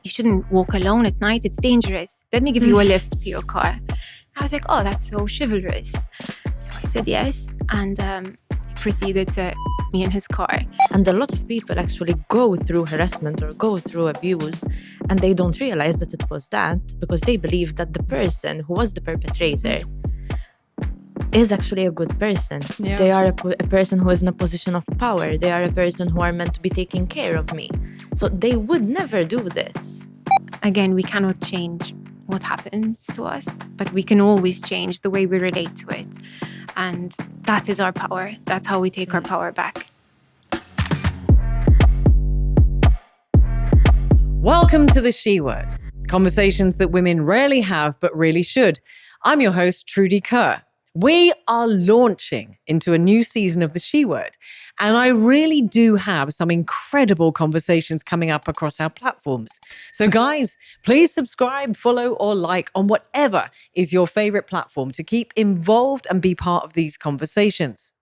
you shouldn't walk alone at night. It's dangerous. Let me give you a lift to your car. I was like, oh, that's so chivalrous. So I said yes. And he proceeded to me in his car. And a lot of people actually go through harassment or go through abuse, and they don't realize that it was that because they believe that the person who was the perpetrator is actually a good person. Yeah. They are a person who is in a position of power. They are a person who are meant to be taking care of me. So they would never do this. Again, we cannot change what happens to us, but we can always change the way we relate to it. And that is our power. That's how we take our power back. Welcome to The She Word, conversations that women rarely have but really should. I'm your host, Trudy Kerr. We are launching into a new season of The She Word, and I really do have some incredible conversations coming up across our platforms. So guys, please subscribe, follow, or like on whatever is your favorite platform to keep involved and be part of these conversations.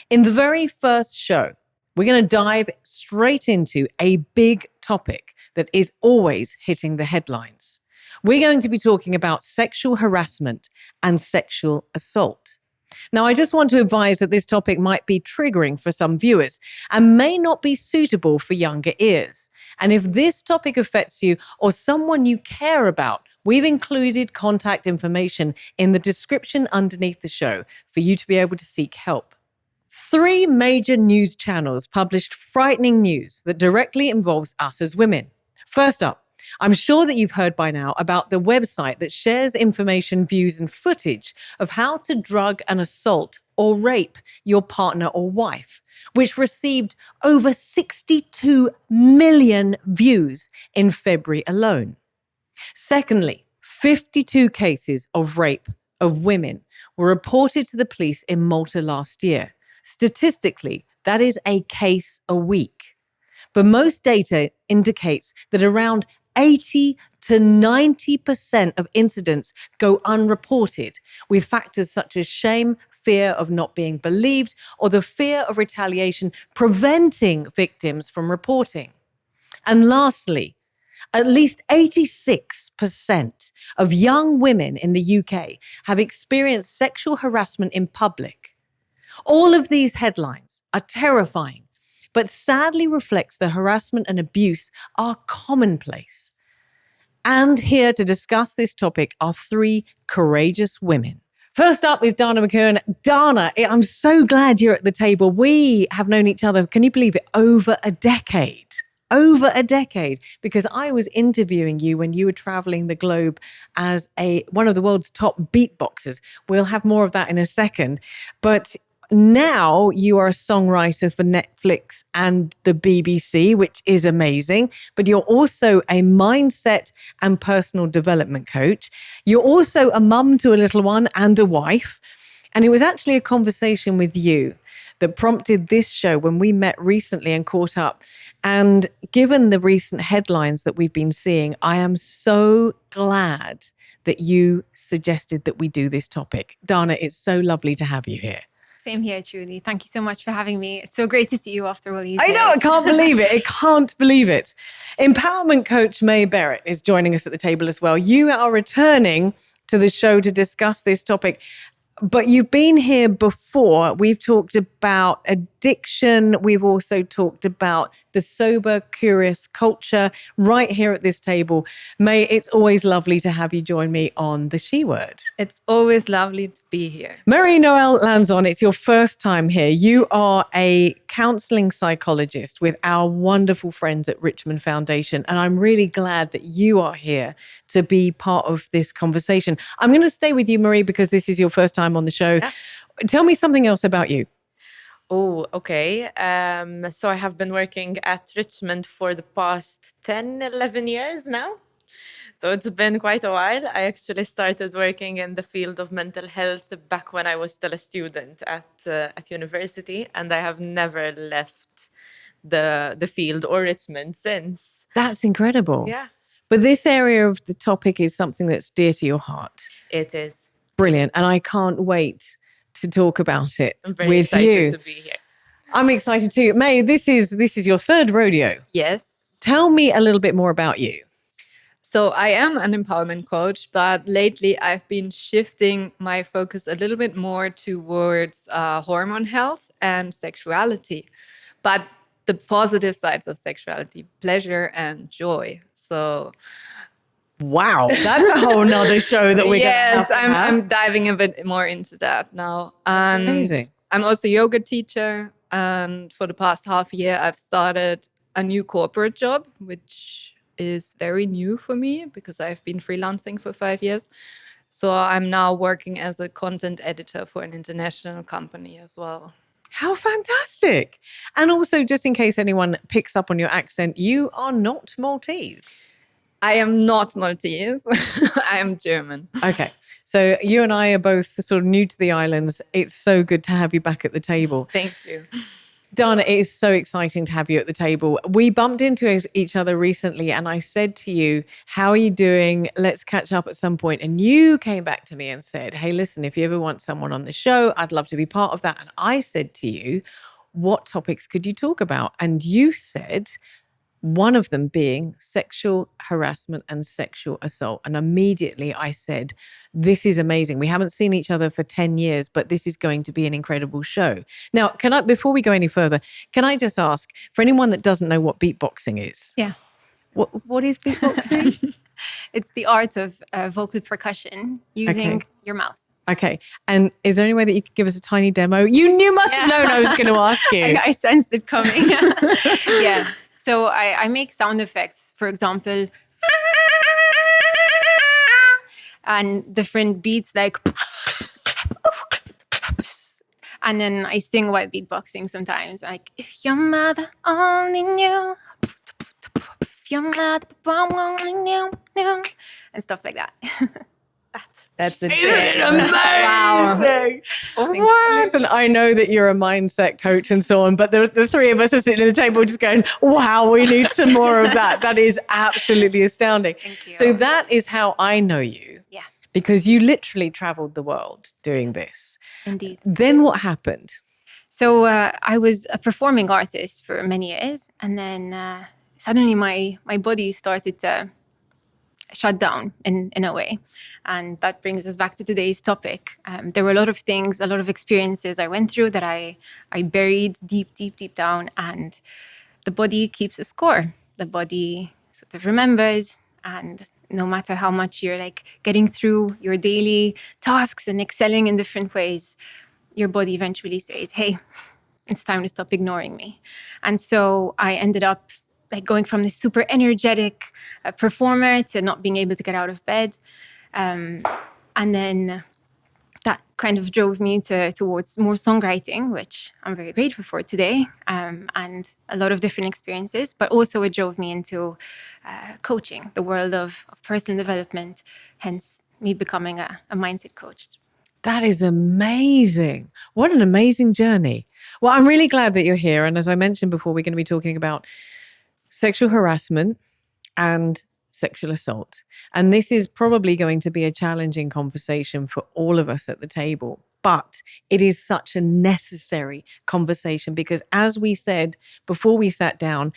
In the very first show, we're going to dive straight into a big topic that is always hitting the headlines. We're going to be talking about sexual harassment and sexual assault. Now, I just want to advise that this topic might be triggering for some viewers and may not be suitable for younger ears. And if this topic affects you or someone you care about, we've included contact information in the description underneath the show for you to be able to seek help. 3 major news channels published frightening news that directly involves us as women. First up, I'm sure that you've heard by now about the website that shares information, views, and footage of how to drug and assault or rape your partner or wife, which received over 62 million views in February alone. Secondly, 52 cases of rape of women were reported to the police in Malta last year. Statistically, that is a case a week. But most data indicates that around 80 to 90% of incidents go unreported, with factors such as shame, fear of not being believed, or the fear of retaliation preventing victims from reporting. And lastly, at least 86% of young women in the UK have experienced sexual harassment in public. All of these headlines are terrifying, but sadly reflects the harassment and abuse are commonplace. And here to discuss this topic are 3 courageous women. First up is Dana McKeown. Dana, I'm so glad you're at the table. We have known each other, can you believe it, over a decade. Because I was interviewing you when you were traveling the globe as one of the world's top beatboxers. We'll have more of that in a second. But now you are a songwriter for Netflix and the BBC, which is amazing. But you're also a mindset and personal development coach. You're also a mum to a little one and a wife. And it was actually a conversation with you that prompted this show when we met recently and caught up. And given the recent headlines that we've been seeing, I am so glad that you suggested that we do this topic. Dana, it's so lovely to have you here. Same here, Trudy. Thank you so much for having me. It's so great to see you after all these I years. know, I can't believe it. Empowerment coach May Barrett is joining us at the table as well. You are returning to the show to discuss this topic, but you've been here before. We've talked about addiction. We've also talked about the sober, curious culture right here at this table. May, it's always lovely to have you join me on The She Word. It's always lovely to be here. Marie-Noelle Lanzon, it's your first time here. You are a counselling psychologist with our wonderful friends at Richmond Foundation, and I'm really glad that you are here to be part of this conversation. I'm going to stay with you, Marie, because this is your first time on the show. Yeah. Tell me something else about you. Oh, okay. So I have been working at Richmond for the past 10, 11 years now. So it's been quite a while. I actually started working in the field of mental health back when I was still a student at university, and I have never left the field or Richmond since. That's incredible. Yeah. But this area of the topic is something that's dear to your heart. It is. Brilliant. And I can't wait to talk about it I'm very with excited you. to be here. I'm excited too. May, this is your 3rd rodeo. Yes. Tell me a little bit more about you. So I am an empowerment coach, but lately I've been shifting my focus a little bit more towards hormone health and sexuality, but the positive sides of sexuality, pleasure and joy. So Wow, that's a whole nother show that we're yes, going to have. I'm diving a bit more into that now. That's And amazing. I'm also a yoga teacher, and for the past half year, I've started a new corporate job, which is very new for me because I've been freelancing for 5 years. So I'm now working as a content editor for an international company as well. How fantastic. And also, just in case anyone picks up on your accent, you are not Maltese. I am not Maltese. I am German. Okay. So you and I are both sort of new to the islands. It's so good to have you back at the table. Thank you. Dana, it is so exciting to have you at the table. We bumped into each other recently and I said to you, how are you doing? Let's catch up at some point. And you came back to me and said, hey, listen, if you ever want someone on the show, I'd love to be part of that. And I said to you, what topics could you talk about? And you said, one of them being sexual harassment and sexual assault. And immediately I said, this is amazing. We haven't seen each other for 10 years, but this is going to be an incredible show. Now, before we go any further, can I just ask, for anyone that doesn't know what beatboxing is? Yeah. What is beatboxing? It's the art of vocal percussion using your mouth. Okay. And is there any way that you could give us a tiny demo? You must have known I was going to ask you. I sensed it coming. Yeah. So I make sound effects, for example, and different beats like, and then I sing while beatboxing sometimes, like, if your mother only knew, if your mother only knew, and stuff like that. That's it. Isn't it amazing? Wow. Listen, I know that you're a mindset coach and so on, but the three of us are sitting at the table just going, wow, we need some more of that. That is absolutely astounding. Thank you. So that is how I know you. Yeah, Because you literally traveled the world doing this. indeed. Then what happened? So I was a performing artist for many years, and then suddenly my body started to shut down in a way. And that brings us back to today's topic. There were a lot of things, a lot of experiences I went through that I buried deep down, and the body keeps a score. The body sort of remembers, and no matter how much you're like getting through your daily tasks and excelling in different ways, your body eventually says, hey, it's time to stop ignoring me. And so I ended up like going from this super energetic performer to not being able to get out of bed. And then that kind of drove me towards more songwriting, which I'm very grateful for today, and a lot of different experiences. But also it drove me into coaching, the world of personal development, hence me becoming a mindset coach. That is amazing. What an amazing journey. Well, I'm really glad that you're here. And as I mentioned before, we're going to be talking about sexual harassment and sexual assault. And this is probably going to be a challenging conversation for all of us at the table. But it is such a necessary conversation because, as we said before we sat down,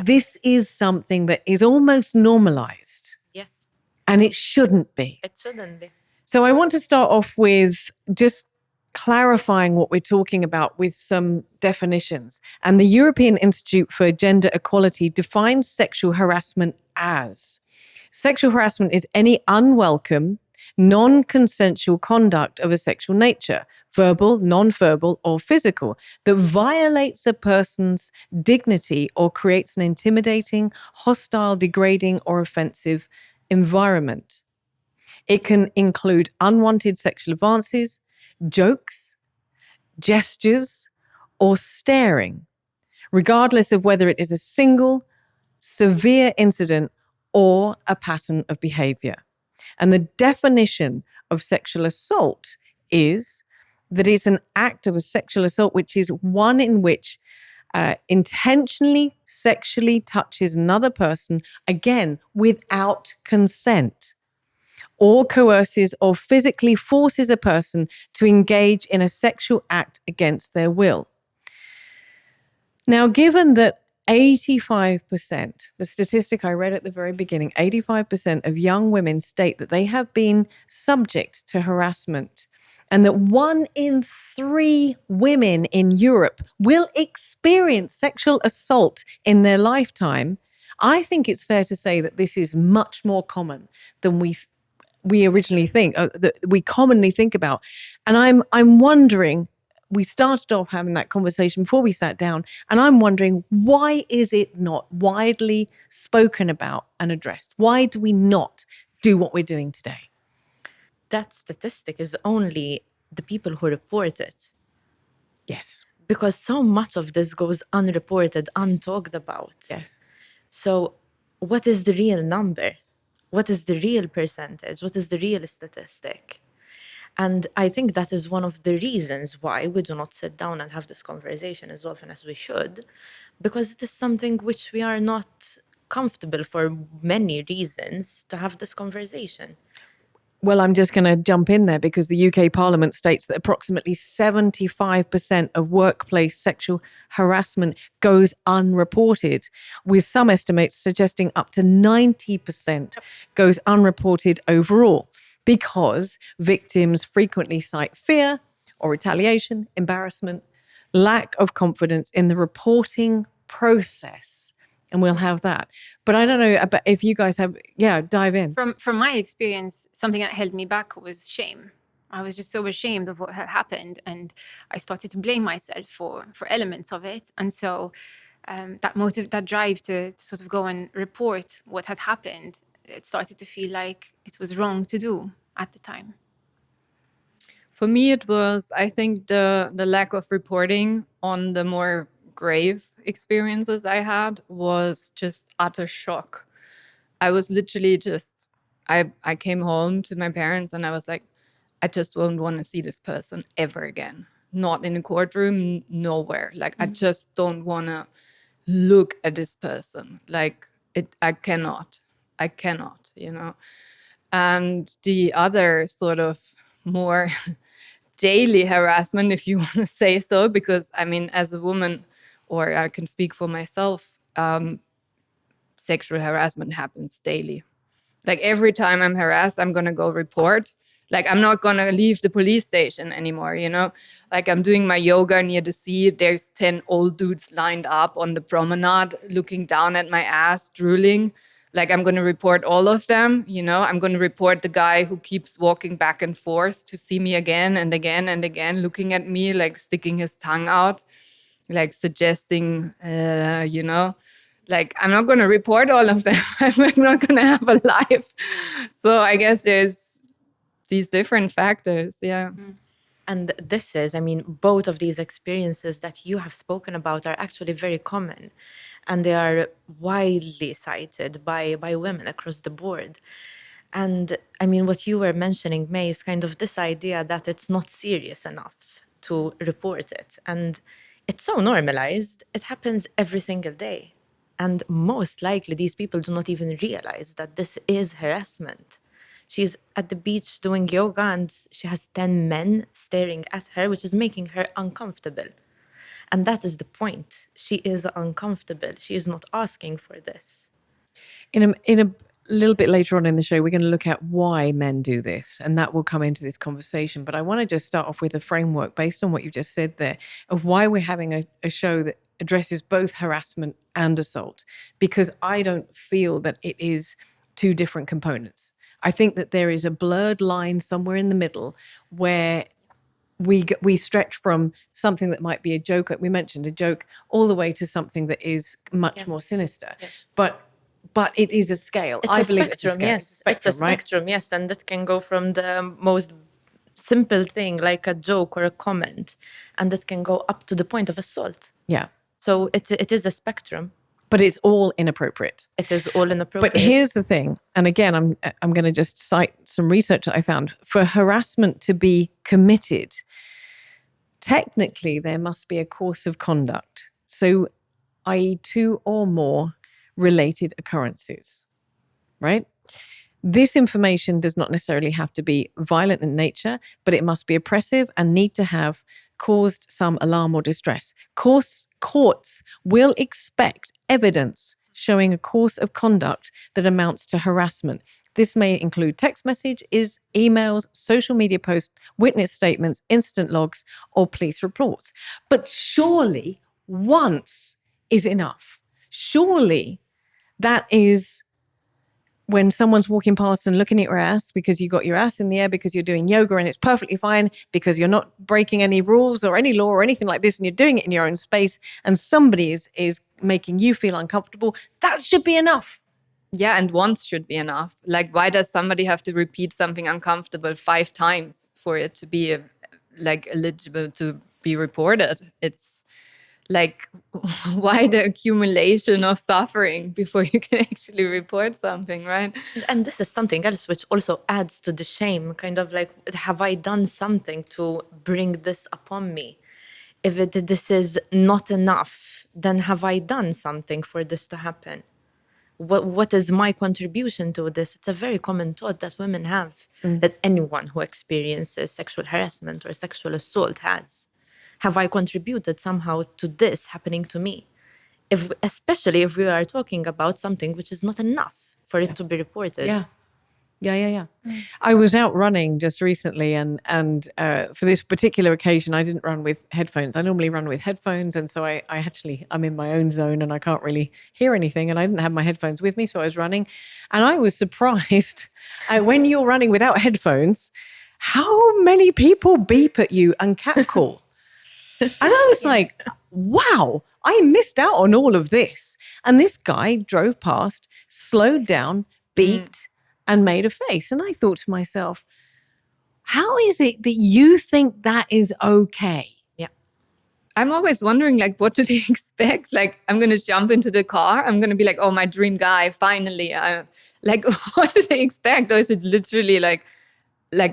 this is something that is almost normalized. Yes, And it shouldn't be. it shouldn't be. So I want to start off with just clarifying what we're talking about with some definitions. And the European Institute for Gender Equality defines sexual harassment as sexual harassment is any unwelcome, non-consensual conduct of a sexual nature, verbal, non-verbal, or physical, that violates a person's dignity or creates an intimidating, hostile, degrading, or offensive environment. It can include unwanted sexual advances, jokes, gestures, or staring, regardless of whether it is a single, severe incident or a pattern of behavior. And the definition of sexual assault is that it's an act of a sexual assault, which is one in which intentionally sexually touches another person, again, without consent, or coerces or physically forces a person to engage in a sexual act against their will. Now, given that 85%, the statistic I read at the very beginning, 85% of young women state that they have been subject to harassment, and that 1 in 3 women in Europe will experience sexual assault in their lifetime. I think it's fair to say that this is much more common than we originally think, that we commonly think about. And I'm wondering, we started off having that conversation before we sat down, and I'm wondering, why is it not widely spoken about and addressed? Why do we not do what we're doing today? That statistic is only the people who report it. Yes. Because so much of this goes unreported, untalked about. Yes. So what is the real number? What is the real percentage? What is the real statistic? And I think that is one of the reasons why we do not sit down and have this conversation as often as we should, because it is something which we are not comfortable for many reasons to have this conversation. Well, I'm just going to jump in there because the UK Parliament states that approximately 75% of workplace sexual harassment goes unreported, with some estimates suggesting up to 90% goes unreported overall, because victims frequently cite fear or retaliation, embarrassment, lack of confidence in the reporting process. And we'll have that. But I don't know about if you guys have, dive in. From my experience, something that held me back was shame. I was just so ashamed of what had happened, and I started to blame myself for elements of it. And so that drive to sort of go and report what had happened, it started to feel like it was wrong to do at the time. For me, it was, I think, the lack of reporting on the more grave experiences I had was just utter shock. I was literally just, I came home to my parents and I was like, I just won't want to see this person ever again. Not in a courtroom, nowhere. Like, I just don't want to look at this person. Like, I cannot, you know. And the other sort of more daily harassment, if you want to say so, because I mean, as a woman, or I can speak for myself, sexual harassment happens daily. Like every time I'm harassed, I'm going to go report. Like I'm not going to leave the police station anymore, you know? Like I'm doing my yoga near the sea. There's 10 old dudes lined up on the promenade looking down at my ass, drooling. Like I'm going to report all of them, you know? I'm going to report the guy who keeps walking back and forth to see me again and again and again, looking at me, like sticking his tongue out, like suggesting, you know? Like, I'm not going to report all of them. I'm not going to have a life. So I guess there's these different factors. Yeah. And this is, I mean, both of these experiences that you have spoken about are actually very common, and they are widely cited by women across the board. And I mean, what you were mentioning, May, is kind of this idea that it's not serious enough to report it. And it's so normalized, it happens every single day. And most likely, these people do not even realize that this is harassment. She's at the beach doing yoga and she has 10 men staring at her, which is making her uncomfortable. And that is the point. She is uncomfortable. She is not asking for this. In a little bit later on in the show, we're going to look at why men do this, and that will come into this conversation. But I want to just start off with a framework based on what you just said there of why we're having a show that addresses both harassment and assault, because I don't feel that it is two different components. I think that there is a blurred line somewhere in the middle where we stretch from something that might be a joke, we mentioned a joke, all the way to something that is much more sinister. Yes. But it is a scale. It's I a believe spectrum, it's a scale. yes. It's a spectrum, right? Yes. And it can go from the most simple thing, like a joke or a comment, and it can go up to the point of assault. Yeah. So it is a spectrum. But it's all inappropriate. It is all inappropriate. But here's the thing, and again, I'm going to just cite some research that I found. For harassment to be committed, technically there must be a course of conduct. So, i.e., 2 or more related occurrences, right? This information does not necessarily have to be violent in nature, but it must be oppressive and need to have caused some alarm or distress. Courts will expect evidence showing a course of conduct that amounts to harassment. This may include text messages, emails, social media posts, witness statements, incident logs, or police reports. But surely once is enough. Surely that is when someone's walking past and looking at your ass because you got your ass in the air because you're doing yoga and it's perfectly fine because you're not breaking any rules or any law or anything like this and you're doing it in your own space and somebody is making you feel uncomfortable, that should be enough. Yeah, and once should be enough. Like, why does somebody have to repeat something uncomfortable 5 times for it to be eligible to be reported? It's like, why the accumulation of suffering before you can actually report something, right? And this is something else which also adds to the shame, kind of like, have I done something to bring this upon me? If this is not enough, then have I done something for this to happen? What is my contribution to this? It's a very common thought that women have, that anyone who experiences sexual harassment or sexual assault has. Have I contributed somehow to this happening to me? Especially if we are talking about something which is not enough for it to be reported. Yeah. I was out running just recently and for this particular occasion, I didn't run with headphones. I normally run with headphones. And so I'm in my own zone and I can't really hear anything. And I didn't have my headphones with me. So I was running and I was surprised when you're running without headphones, how many people beep at you and catcall. And I was like, wow, I missed out on all of this. And this guy drove past, slowed down, beeped, and made a face. And I thought to myself, how is it that you think that is okay? Yeah. I'm always wondering, like, what do they expect? Like, I'm going to jump into the car. I'm going to be like, oh, my dream guy, finally. Like, what do they expect? Or is it literally like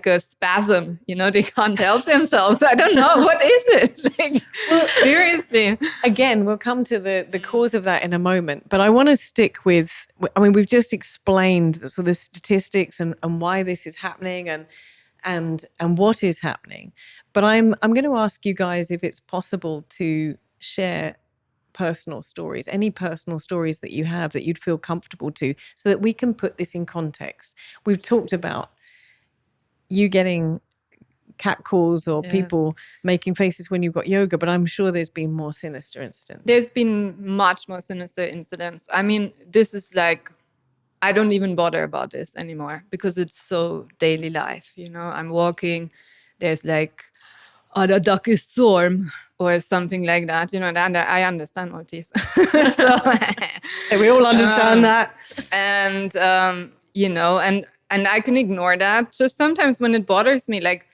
a spasm, they can't help themselves? I don't know. What is it? Like, well, seriously. Again, we'll come to the cause of that in a moment, but I want to stick with, we've just explained the statistics and why this is happening and what is happening. But I'm going to ask you guys if it's possible to share personal stories, any personal stories that you have that you'd feel comfortable to, so that we can put this in context. We've talked about you getting catcalls or people making faces when you've got yoga, but I'm sure there's been more sinister incidents. There's been much more sinister incidents. I mean, this is like, I don't even bother about this anymore because it's so daily life, I'm walking, there's like, the duck is storm or something like that, and I understand what it is. So, we all understand that. And, and I can ignore that. Just sometimes when it bothers me, like,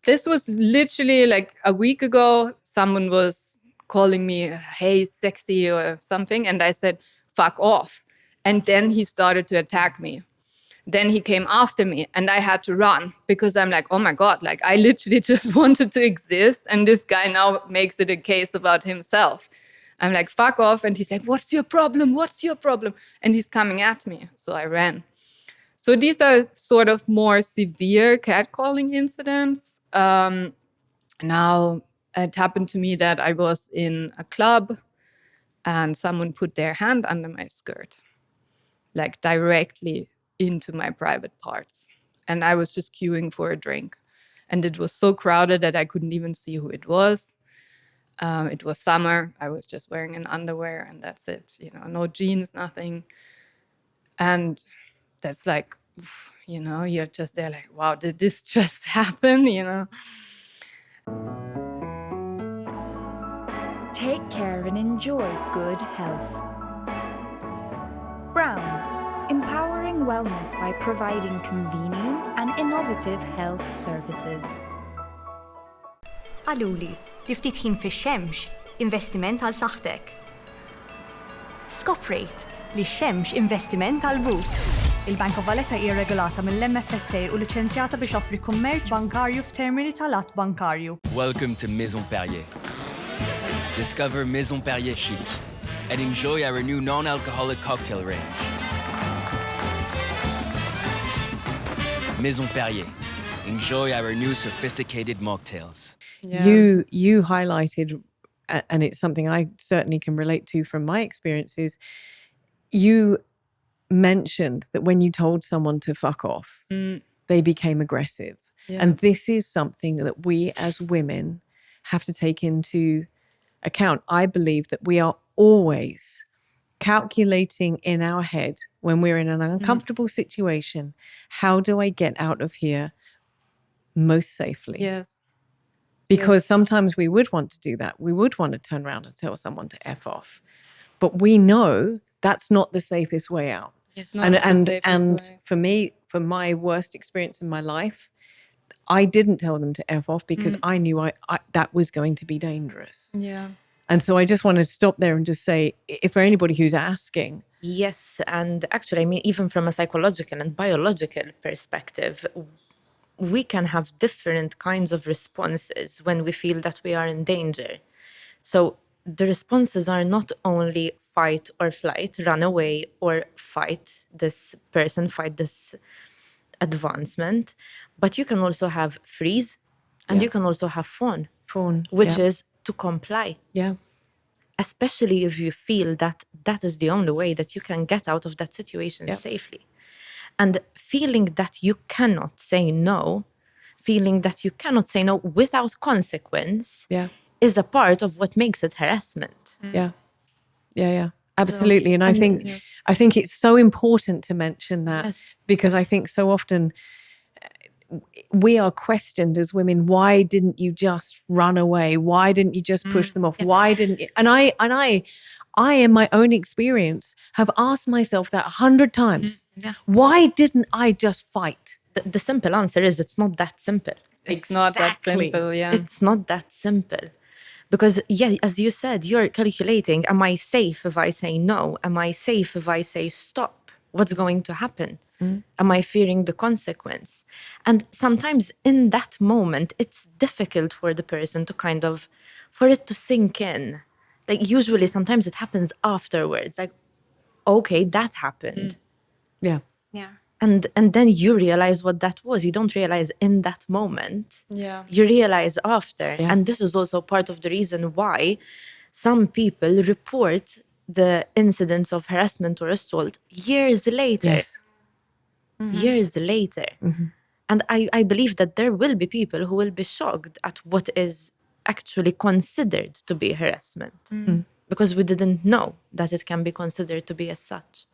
this was literally like a week ago, someone was calling me, hey, sexy or something. And I said, fuck off. And then he started to attack me. Then he came after me and I had to run because I'm like, oh my God, like I literally just wanted to exist. And this guy now makes it a case about himself. I'm like, fuck off. And he's like, what's your problem? What's your problem? And he's coming at me. So I ran. So these are sort of more severe catcalling incidents. Now, it happened to me that I was in a club and someone put their hand under my skirt, like directly into my private parts. And I was just queuing for a drink. And it was so crowded that I couldn't even see who it was. It was summer. I was just wearing an underwear and that's it. No jeans, nothing. And that's like, you're just there like, wow, did this just happen? Take care and enjoy good health. Browns, empowering wellness by providing convenient and innovative health services. Għaluli, li ftit ħin fix-xemx, investiment għal saħħtek. Skoprejt li x-xemx investiment għal but. Il-Bank of Valletta hija regolata mill-MFSA u liċenzjata biex offri kummerċ bankarju f'termini tal-att bankarju. Welcome to Maison Perrier. Discover Maison Perrier Chic and enjoy our new non-alcoholic cocktail range. Maison Perrier. Enjoy our new sophisticated mocktails. Yeah. You highlighted, and it's something I certainly can relate to from my experiences. You mentioned that when you told someone to fuck off, they became aggressive. Yeah. And this is something that we as women have to take into account. I believe that we are always calculating in our head when we're in an uncomfortable situation, how do I get out of here most safely? Yes. Because sometimes we would want to do that. We would want to turn around and tell someone to F off. But we know that's not the safest way out. It's not the safest way. For me, for my worst experience in my life, I didn't tell them to F off because I knew I that was going to be dangerous. Yeah. And so I just want to stop there and just say, if for anybody who's asking. Yes, and actually, I mean, even from a psychological and biological perspective, we can have different kinds of responses when we feel that we are in danger. So the responses are not only fight or flight, run away or fight this person, fight this advancement, but you can also have freeze and you can also have fawn, which is to comply. Yeah. Especially if you feel that that is the only way that you can get out of that situation safely. And feeling that you cannot say no, feeling that you cannot say no without consequence is a part of what makes it harassment. Yeah. Absolutely. And I think it's so important to mention that because I think so often we are questioned as women, why didn't you just run away? Why didn't you just push them off? Why didn't you? And I in my own experience have asked myself that 100 times. Why didn't I just fight? The simple answer is it's not that simple. It's not that simple, It's not that simple. Because, as you said, you're calculating, am I safe if I say no? Am I safe if I say stop? What's going to happen? Am I fearing the consequence? And sometimes in that moment, it's difficult for the person to for it to sink in. Like usually, sometimes it happens afterwards. Like, okay, that happened. Yeah. And then you realize what that was. You don't realize in that moment. Yeah. You realize after. Yeah. And this is also part of the reason why some people report the incidents of harassment or assault years later. Yes. Years later. And I believe that there will be people who will be shocked at what is actually considered to be harassment. Because we didn't know that it can be considered to be as such.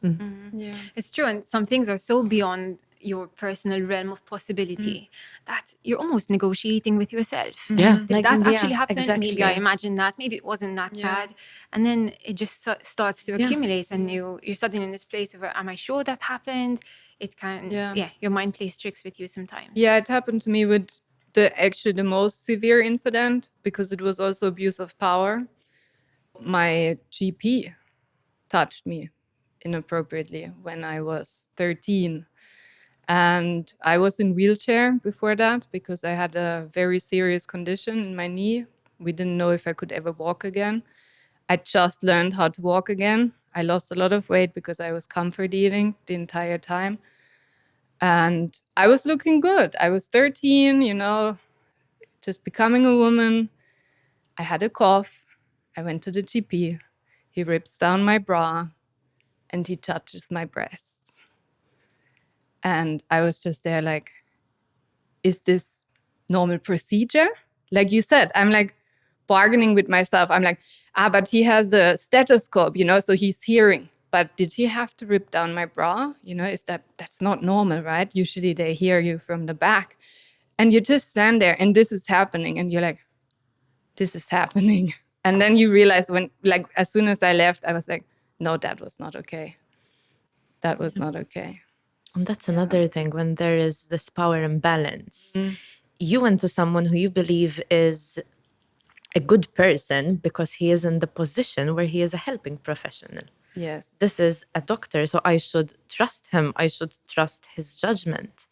Yeah. It's true. And some things are so beyond your personal realm of possibility that you're almost negotiating with yourself. Yeah. Did that actually happen? Exactly. Maybe I imagined that. Maybe it wasn't that bad. And then it just starts to accumulate and you're suddenly in this place of, am I sure that happened? It can, your mind plays tricks with you sometimes. Yeah, it happened to me with the most severe incident because it was also abuse of power. My GP touched me inappropriately when I was 13. And I was in wheelchair before that because I had a very serious condition in my knee. We didn't know if I could ever walk again. I just learned how to walk again. I lost a lot of weight because I was comfort eating the entire time. And I was looking good. I was 13, just becoming a woman. I had a cough. I went to the GP. He rips down my bra and he touches my breasts. And I was just there like, is this normal procedure? Like you said, I'm like bargaining with myself. I'm like, but he has the stethoscope, so he's hearing. But did he have to rip down my bra? That's not normal, right? Usually they hear you from the back. And you just stand there and this is happening. And you're like, this is happening. And then you realize as soon as I left, I was like, no, that was not okay. That was not okay. And that's another thing when there is this power imbalance. You went to someone who you believe is a good person because he is in the position where he is a helping professional. Yes. This is a doctor, so I should trust him. I should trust his judgment.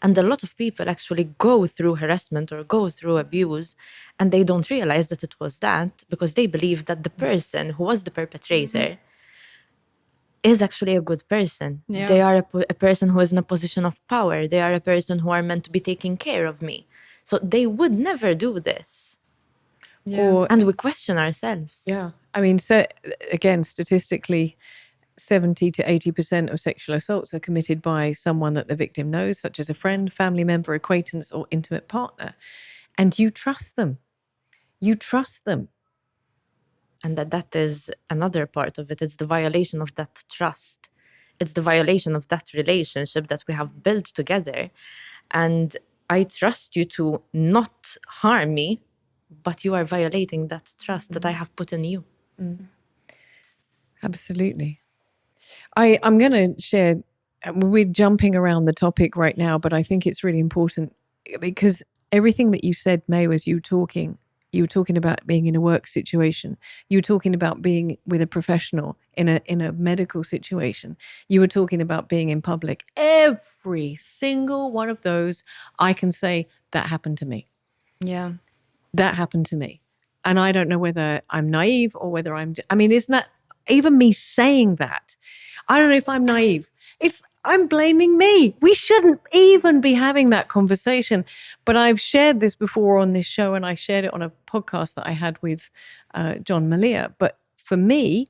And a lot of people actually go through harassment or go through abuse and they don't realize that it was that because they believe that the person who was the perpetrator is actually a good person. Yeah. They are a person who is in a position of power. They are a person who are meant to be taking care of me. So they would never do this. Or And we question ourselves. yeah, I mean, so again, statistically, 70 to 80% of sexual assaults are committed by someone that the victim knows, such as a friend, family member, acquaintance, or intimate partner. And you trust them. You trust them. And that is another part of it. It's the violation of that trust. It's the violation of that relationship that we have built together. And I trust you to not harm me, but you are violating that trust that I have put in you. Absolutely. I'm going to share, we're jumping around the topic right now, but I think it's really important because everything that you said, May, was you were talking about being in a work situation. You were talking about being with a professional in a medical situation. You were talking about being in public. Every single one of those, I can say that happened to me. Yeah. That happened to me. And I don't know whether I'm naive or whether I mean, isn't that, even me saying that, I don't know if I'm naive. I'm blaming me. We shouldn't even be having that conversation. But I've shared this before on this show, and I shared it on a podcast that I had with John Malia. But for me,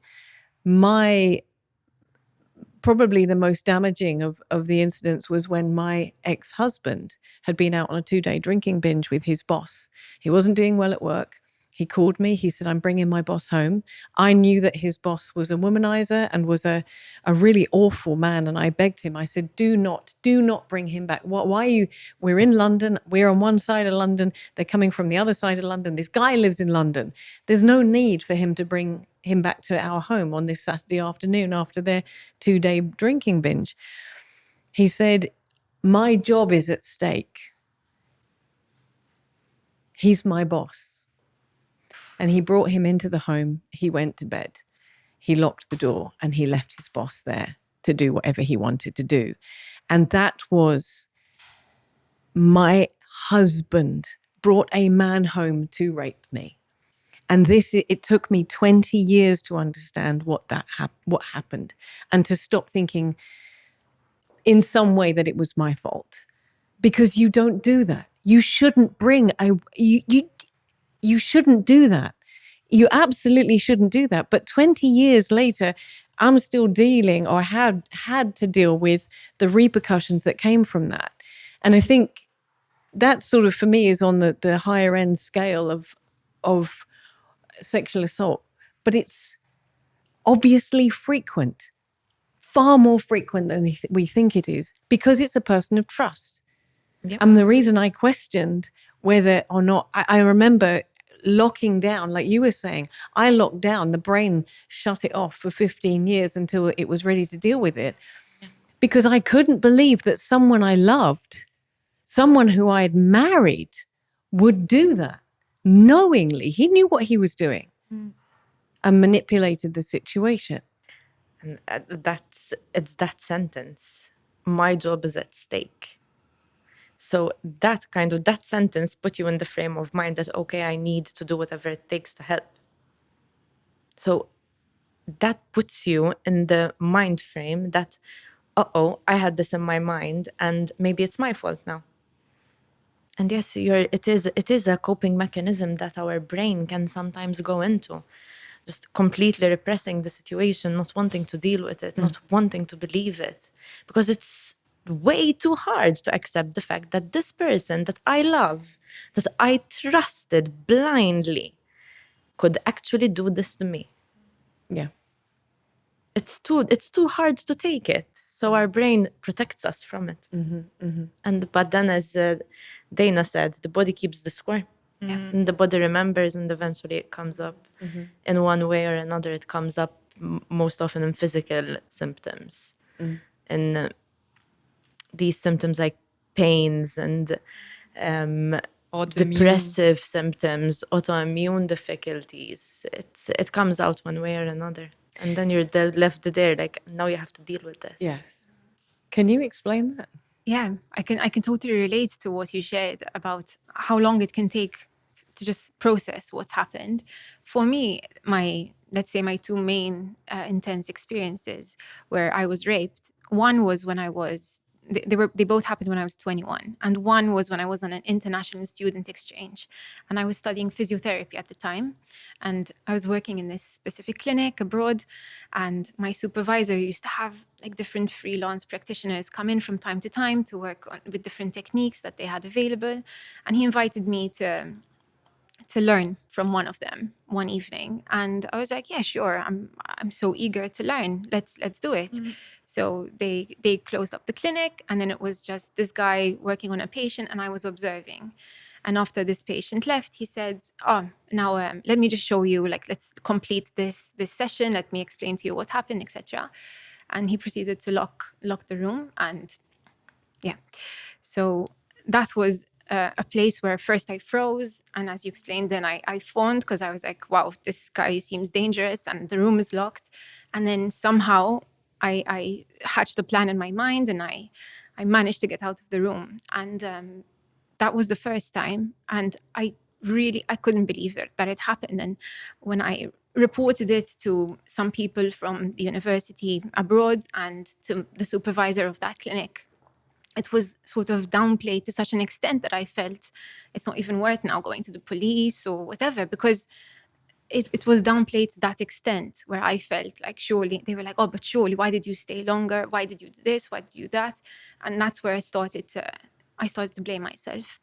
probably the most damaging of the incidents was when my ex-husband had been out on a 2-day drinking binge with his boss. He wasn't doing well at work. He called me. He said, I'm bringing my boss home. I knew that his boss was a womanizer and was a really awful man. And I begged him. I said, do not bring him back. Why are you? We're in London. We're on one side of London. They're coming from the other side of London. This guy lives in London. There's no need for him to bring him back to our home on this Saturday afternoon after their 2-day drinking binge. He said, my job is at stake. He's my boss. And he brought him into the home. He went to bed. He locked the door and he left his boss there to do whatever he wanted to do. And that was my husband brought a man home to rape me. And it took me 20 years to understand what happened and to stop thinking in some way that it was my fault. Because you don't do that. You shouldn't you shouldn't do that. You absolutely shouldn't do that. But 20 years later, I'm still dealing or had to deal with the repercussions that came from that. And I think that sort of, for me, is on the higher end scale of sexual assault. But it's obviously frequent, far more frequent than we think it is, because it's a person of trust. Yep. And the reason I questioned whether or not, I remember locking down, like you were saying, I locked down, the brain shut it off for 15 years until it was ready to deal with it. Yeah. Because I couldn't believe that someone I loved, someone who I had married, would do that knowingly. He knew what he was doing and manipulated the situation. And it's that sentence. My job is at stake. So that sentence put you in the frame of mind that, okay, I need to do whatever it takes to help. So that puts you in the mind frame that, I had this in my mind and maybe it's my fault now. And yes, it is a coping mechanism that our brain can sometimes go into, just completely repressing the situation, not wanting to deal with it, not wanting to believe it, because it's way too hard to accept the fact that this person that I love, that I trusted blindly, could actually do this to me. Yeah. It's too hard to take it. So our brain protects us from it. But then, as Dana said, the body keeps the score. Yeah. And the body remembers, and eventually it comes up in one way or another. It comes up most often in physical symptoms. In these symptoms like pains and depressive symptoms, autoimmune difficulties. It comes out one way or another. And then you're left there like, now you have to deal with this. Yes. Can you explain that? Yeah, I can totally relate to what you shared about how long it can take just process what's happened. For me, let's say my two main intense experiences where I was raped. One was when I was they both happened when I was 21, and one was when I was on an international student exchange, and I was studying physiotherapy at the time, and I was working in this specific clinic abroad, and my supervisor used to have like different freelance practitioners come in from time to time to work with different techniques that they had available, and he invited me to learn from one of them one evening, and I was like, yeah, sure, I'm so eager to learn, let's do it. So they closed up the clinic, and then it was just this guy working on a patient, and I was observing. And after this patient left, he said, oh, now let me just show you, like, let's complete this session, let me explain to you what happened, etc. And he proceeded to lock the room, and yeah. So that was a place where first I froze, and as you explained, then I fawned because I was like, wow, this guy seems dangerous, and the room is locked. And then somehow I hatched a plan in my mind, and I managed to get out of the room. And that was the first time, and I couldn't believe that it happened. And when I reported it to some people from the university abroad and to the supervisor of that clinic, it was sort of downplayed to such an extent that I felt it's not even worth now going to the police or whatever, because it was downplayed to that extent where I felt like, surely, they were like, oh, but surely, why did you stay longer? Why did you do this? Why did you do that? And that's where I started to blame myself.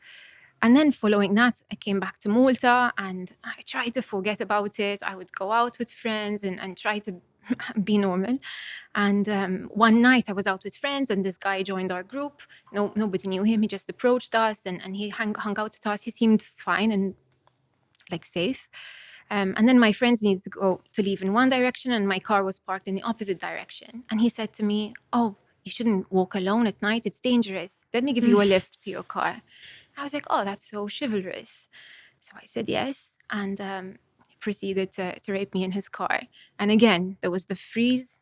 And then following that, I came back to Malta, and I tried to forget about it. I would go out with friends and try to be normal. And one night I was out with friends, and this guy joined our group. Nobody knew him. He just approached us, and he hung out with us. He seemed fine and like safe. And then my friends needed to leave in one direction, and my car was parked in the opposite direction. And he said to me, oh, you shouldn't walk alone at night. It's dangerous. Let me give you a lift to your car. I was like, oh, that's so chivalrous. So I said yes, and he proceeded to rape me in his car. And again, there was the freeze.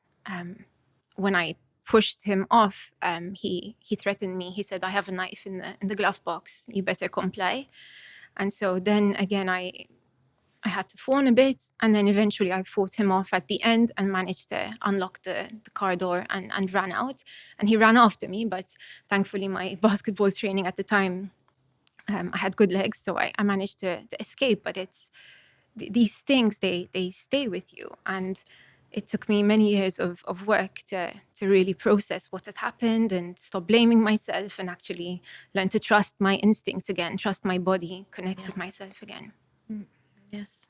When I pushed him off, he threatened me. He said, I have a knife in the glove box. You better comply. And so then again, I had to fawn a bit, and then eventually I fought him off at the end and managed to unlock the car door and ran out. And he ran after me, but thankfully my basketball training at the time, I had good legs, so I managed to escape. But it's these things, they stay with you, and it took me many years of work to really process what had happened and stop blaming myself and actually learn to trust my instincts again, trust my body, connect with myself again. Yes.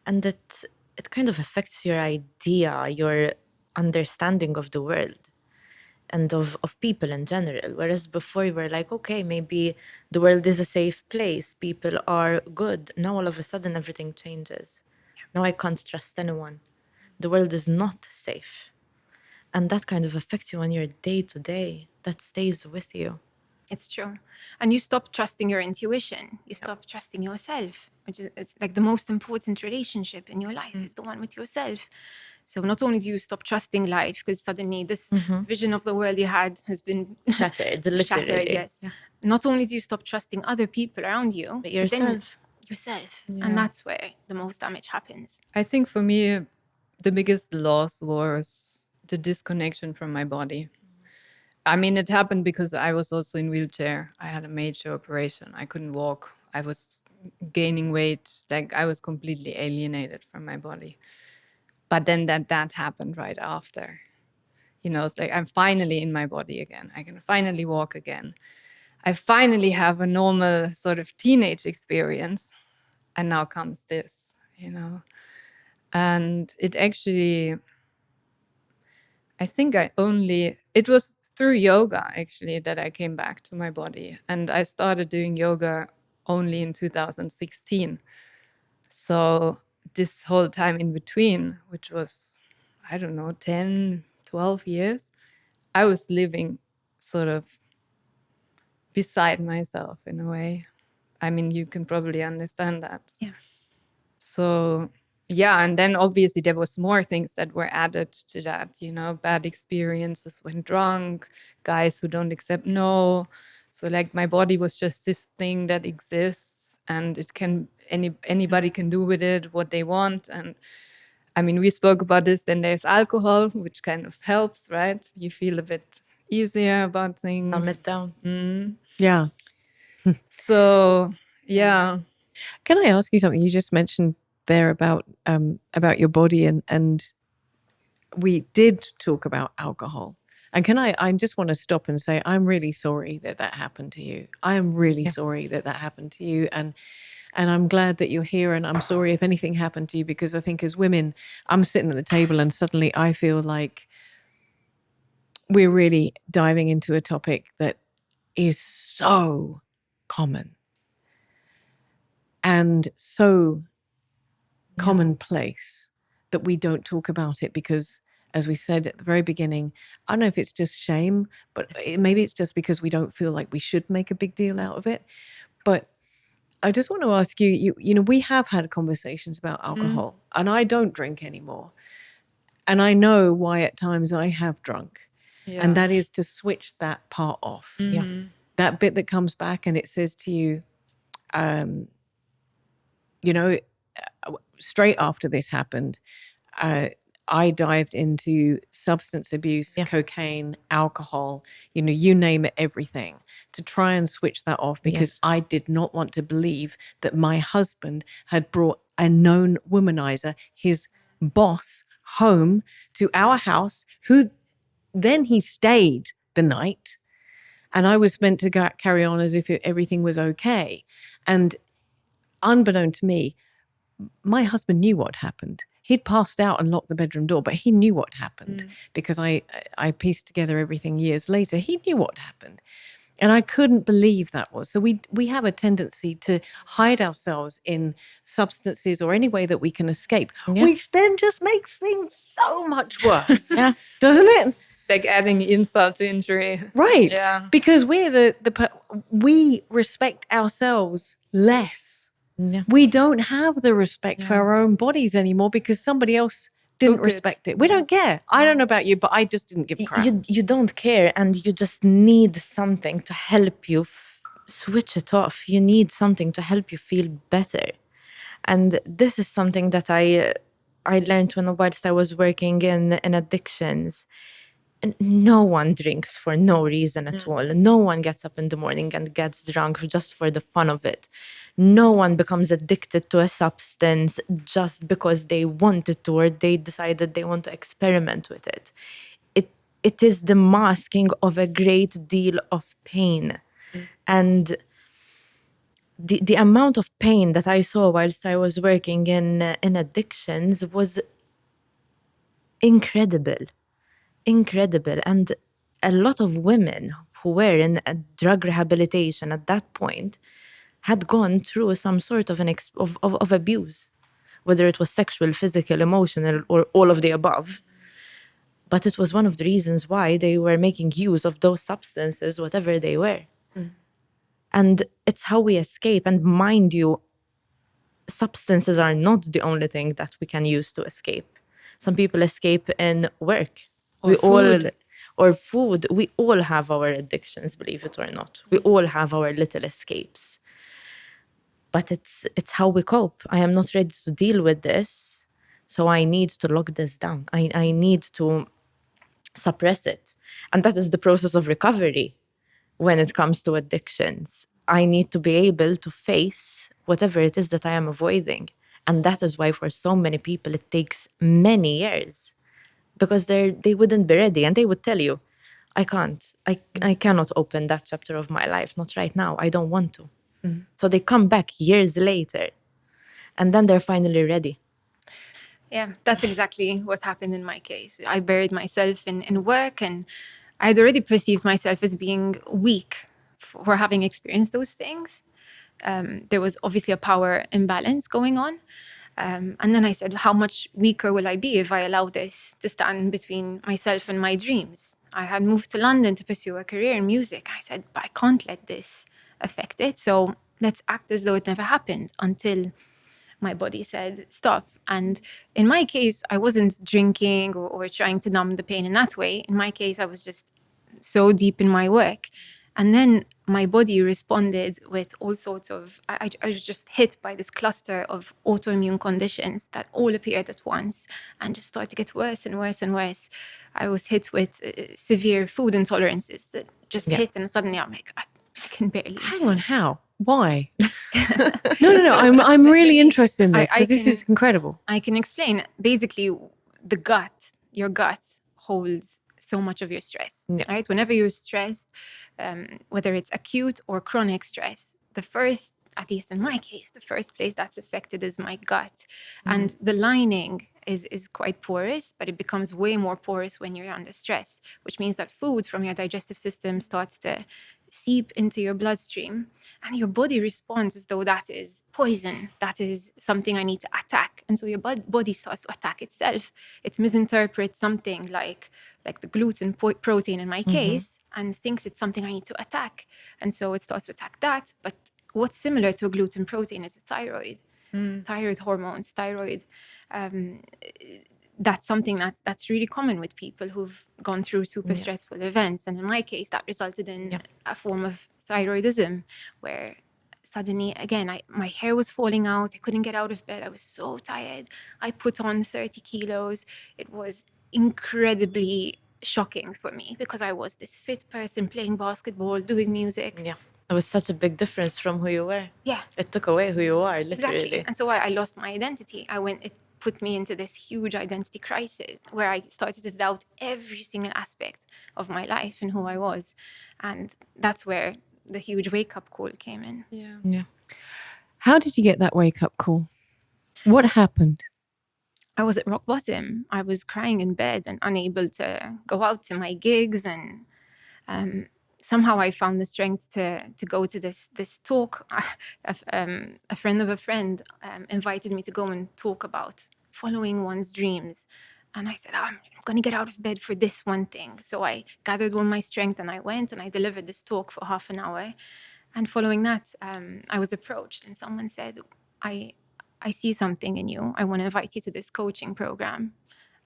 And it kind of affects your idea, your understanding of the world and of people in general. Whereas before you were like, okay, maybe the world is a safe place, people are good. Now all of a sudden everything changes. Now I can't trust anyone. The world is not safe. And that kind of affects you on your day-to-day. That stays with you. It's true. And you stop trusting your intuition. You stop trusting yourself, which is it's like the most important relationship in your life is the one with yourself. So not only do you stop trusting life, because suddenly this vision of the world you had has been Shattered, literally. yes. Yeah. Not only do you stop trusting other people around you, but yourself. Yeah. And that's where the most damage happens. I think for me, the biggest loss was the disconnection from my body. I mean, it happened because I was also in wheelchair. I had a major operation. I couldn't walk. I was gaining weight. Like, I was completely alienated from my body. But then that happened right after. You know, it's like I'm finally in my body again. I can finally walk again. I finally have a normal sort of teenage experience. And now comes this, you know. And it actually, I think it was through yoga actually that I came back to my body. And I started doing yoga only in 2016. So this whole time in between, which was, I don't know, 10, 12 years, I was living sort of beside myself in a way. I mean, you can probably understand that. Yeah. So, yeah, and then obviously there was more things that were added to that, you know, bad experiences when drunk, guys who don't accept no. So like my body was just this thing that exists. and anybody can do with it what they want. And I mean, we spoke about this. Then there's alcohol, which kind of helps, right? You feel a bit easier about things. Calm it down. Yeah. So yeah. Can I ask you something? You just mentioned there about your body, and we did talk about alcohol. And I just want to stop and say, I'm really sorry that happened to you. I am really sorry that happened to you. And I'm glad that you're here. And I'm sorry if anything happened to you, because I think as women, I'm sitting at the table and suddenly I feel like we're really diving into a topic that is so common and so commonplace that we don't talk about it because, as we said at the very beginning, I don't know if it's just shame, but maybe it's just because we don't feel like we should make a big deal out of it. But I just want to ask you, you know, we have had conversations about alcohol, and I don't drink anymore. And I know why at times I have drunk. Yeah. And that is to switch that part off. That bit that comes back and it says to you, you know, straight after this happened, I dived into substance abuse, cocaine, alcohol, you know, you name it, everything, to try and switch that off, because I did not want to believe that my husband had brought a known womanizer, his boss, home to our house, who then he stayed the night. And I was meant to carry on as if everything was okay. And unbeknown to me, my husband knew what happened. He'd passed out and locked the bedroom door, but he knew what happened because I pieced together everything years later. He knew what happened. And I couldn't believe that was. So we have a tendency to hide ourselves in substances or any way that we can escape, which then just makes things so much worse, doesn't it? Like adding insult to injury. Right. Yeah. Because we're we respect ourselves less. Yeah. We don't have the respect for our own bodies anymore because somebody else didn't respect it. We don't care. I don't know about you, but I just didn't give a crap. You don't care, and you just need something to help you switch it off. You need something to help you feel better. And this is something that I learned whilst I was working in addictions. And no one drinks for no reason at all. No one gets up in the morning and gets drunk just for the fun of it. No one becomes addicted to a substance just because they wanted to, or they decided they want to experiment with it. It is the masking of a great deal of pain. And the amount of pain that I saw whilst I was working in addictions was incredible. And a lot of women who were in a drug rehabilitation at that point had gone through some sort of of abuse, whether it was sexual, physical, emotional, or all of the above. But it was one of the reasons why they were making use of those substances, whatever they were. And it's how we escape. And mind you, substances are not the only thing that we can use to escape. Some people escape in work. Or food. We all have our addictions, believe it or not. We all have our little escapes. But it's how we cope. I am not ready to deal with this, so I need to lock this down. I need to suppress it. And that is the process of recovery when it comes to addictions. I need to be able to face whatever it is that I am avoiding. And that is why for so many people it takes many years. Because they wouldn't be ready, and they would tell you, I can't. I cannot open that chapter of my life, not right now. I don't want to. So they come back years later, and then they're finally ready. Yeah, that's exactly what happened in my case. I buried myself in work, and I'd already perceived myself as being weak for having experienced those things. There was obviously a power imbalance going on. And then I said, how much weaker will I be if I allow this to stand between myself and my dreams? I had moved to London to pursue a career in music. I said, but I can't let this affect it. So let's act as though it never happened, until my body said, stop. And in my case, I wasn't drinking or trying to numb the pain in that way. In my case, I was just so deep in my work And then my body responded with all sorts of, I was just hit by this cluster of autoimmune conditions that all appeared at once and just started to get worse and worse and worse. I was hit with severe food intolerances that just hit, and suddenly I'm like, I can barely. Hang on, how? Why? No. I'm really interested in this because this is incredible. I can explain. Basically, the gut, your gut holds so much of your stress, right? Whenever you're stressed, whether it's acute or chronic stress, the first, at least in my case, the first place that's affected is my gut. And the lining is quite porous, but it becomes way more porous when you're under stress, which means that food from your digestive system starts to seep into your bloodstream, and your body responds as though that is poison, that is something I need to attack. And so your body starts to attack itself. It misinterprets something like the gluten protein in my case, and thinks it's something I need to attack. And so it starts to attack that. But what's similar to a gluten protein is a thyroid. Thyroid hormones, thyroid. That's something that's really common with people who've gone through super stressful events. And in my case, that resulted in a form of thyroidism, where suddenly, again, my hair was falling out. I couldn't get out of bed. I was so tired. I put on 30 kilos. It was incredibly shocking for me because I was this fit person playing basketball, doing music. Yeah. It was such a big difference from who you were. Yeah. It took away who you are, literally. Exactly. And so I lost my identity. It put me into this huge identity crisis where I started to doubt every single aspect of my life and who I was. And that's where the huge wake-up call came in. Yeah. How did you get that wake-up call? What happened? I was at rock bottom. I was crying in bed and unable to go out to my gigs. And somehow I found the strength to go to this talk. A friend of a friend invited me to go and talk about following one's dreams. And I said, I'm going to get out of bed for this one thing. So I gathered all my strength and I went and I delivered this talk for half an hour. And following that, I was approached and someone said, I see something in you. I want to invite you to this coaching program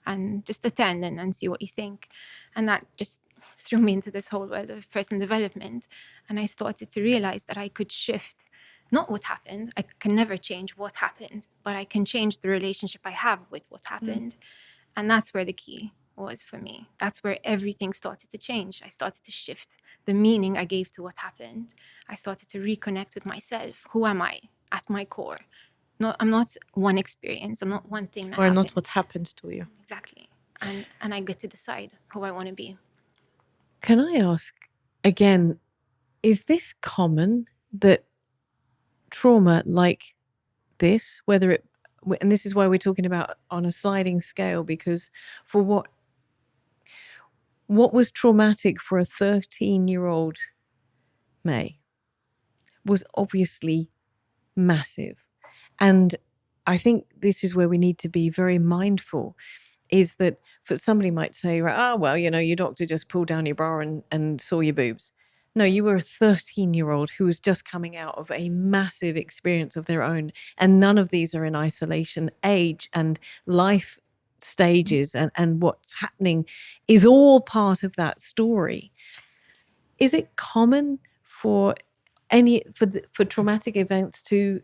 and just attend and see what you think. And that just threw me into this whole world of personal development. And I started to realize that I could shift, not what happened. I can never change what happened, but I can change the relationship I have with what happened. And that's where the key was for me. That's where everything started to change. I started to shift the meaning I gave to what happened. I started to reconnect with myself. Who am I at my core? I'm not one experience. I'm not one thing that happened. Not what happened to you. Exactly. And I get to decide who I want to be. Can I ask again, is this common that trauma like this, and this is why we're talking about on a sliding scale, because for what was traumatic for a 13-year-old May was obviously massive. And I think this is where we need to be very mindful, is that for somebody might say, well, your doctor just pulled down your bra and saw your boobs. No, you were a 13-year-old who was just coming out of a massive experience of their own. And none of these are in isolation. Age and life stages and what's happening is all part of that story. Is it common for traumatic events to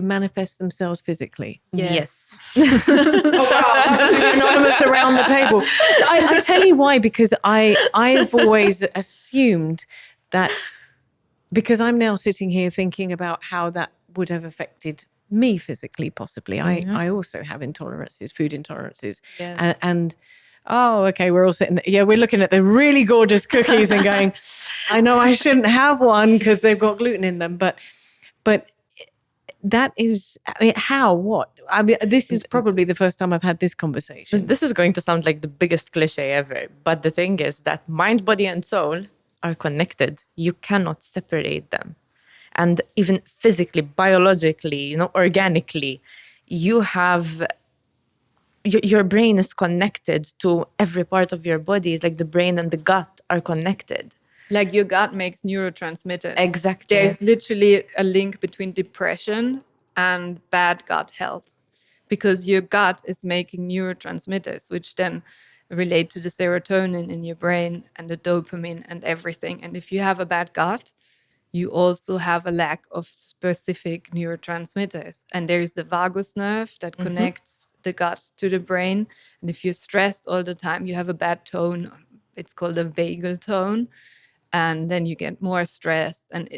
manifest themselves physically? Yes. That's anonymous around the table. I tell you why, because I've always assumed that, because I'm now sitting here thinking about how that would have affected me physically, possibly. I also have intolerances, food intolerances. Yes. And oh, okay, we're all sitting, we're looking at the really gorgeous cookies and going, I know I shouldn't have one because they've got gluten in them, but that is, what? This is probably the first time I've had this conversation. This is going to sound like the biggest cliche ever, but the thing is that mind, body, and soul are connected. You cannot separate them. And even physically, biologically, organically, you have, your brain is connected to every part of your body. It's like the brain and the gut are connected. Like your gut makes neurotransmitters. Exactly. There's literally a link between depression and bad gut health, because your gut is making neurotransmitters, which then relate to the serotonin in your brain and the dopamine and everything. And if you have a bad gut, you also have a lack of specific neurotransmitters. And there's the vagus nerve that connects the gut to the brain. And if you're stressed all the time, you have a bad tone. It's called a vagal tone. And then you get more stressed. And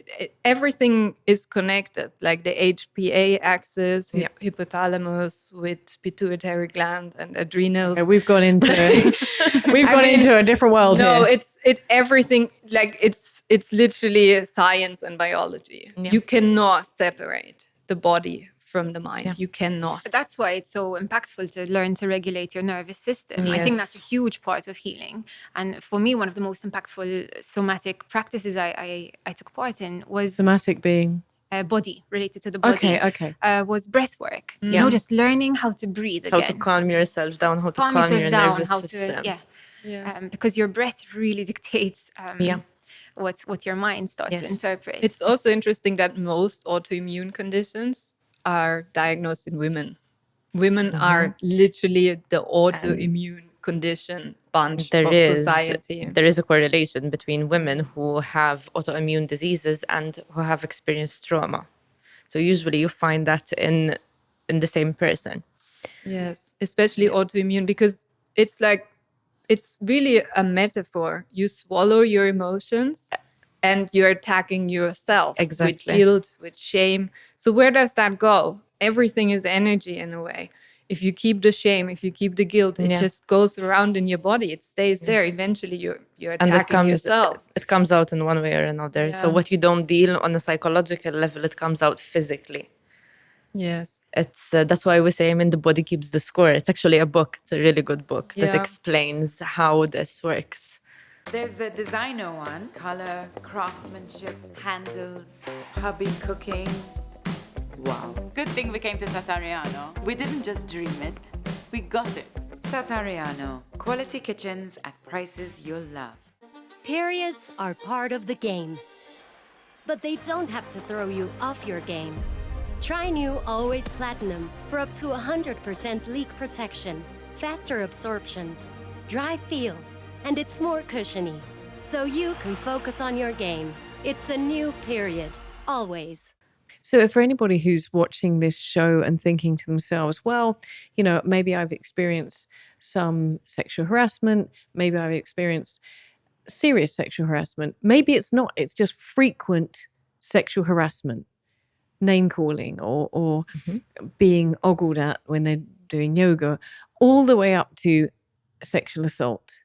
everything is connected, like the HPA axis, hypothalamus with pituitary gland and adrenals. Okay, we've gone into into a different world no, here. it's everything. Like it's literally science and biology. Yeah. You cannot separate the body from the mind. Yeah. You cannot. But that's why it's so impactful to learn to regulate your nervous system. I think that's a huge part of healing. And for me, one of the most impactful somatic practices I took part in was Somatic being body, related to the body. okay. Was breath work. You know, just learning how to breathe again. How to calm yourself down, how to calm yourself your down, nervous how system. to, Yes. because your breath really dictates what your mind starts to interpret. It's also interesting that most autoimmune conditions are diagnosed in women. Women are literally the autoimmune condition bunch of society. There is a correlation between women who have autoimmune diseases and who have experienced trauma. So usually you find that in the same person. Yes, especially autoimmune, because it's like, it's really a metaphor. You swallow your emotions and you're attacking yourself with guilt, with shame. So where does that go? Everything is energy in a way. If you keep the shame, if you keep the guilt, it just goes around in your body. It stays there. Eventually you're attacking yourself. It comes out in one way or another. Yeah. So what you don't deal on a psychological level, it comes out physically. Yes. It's that's why we say, I mean, the body keeps the score. It's actually a book. It's a really good book that explains how this works. There's the designer one, color, craftsmanship, handles, hubby cooking. Wow. Good thing we came to Satariano. We didn't just dream it, we got it. Satariano, quality kitchens at prices you'll love. Periods are part of the game, but they don't have to throw you off your game. Try new Always Platinum for up to 100% leak protection, faster absorption, dry feel, and it's more cushiony, so you can focus on your game. It's a new period, always. So for anybody who's watching this show and thinking to themselves, well, you know, maybe I've experienced some sexual harassment, maybe I've experienced serious sexual harassment, maybe it's not, it's just frequent sexual harassment, name calling or being ogled at when they're doing yoga, all the way up to sexual assault.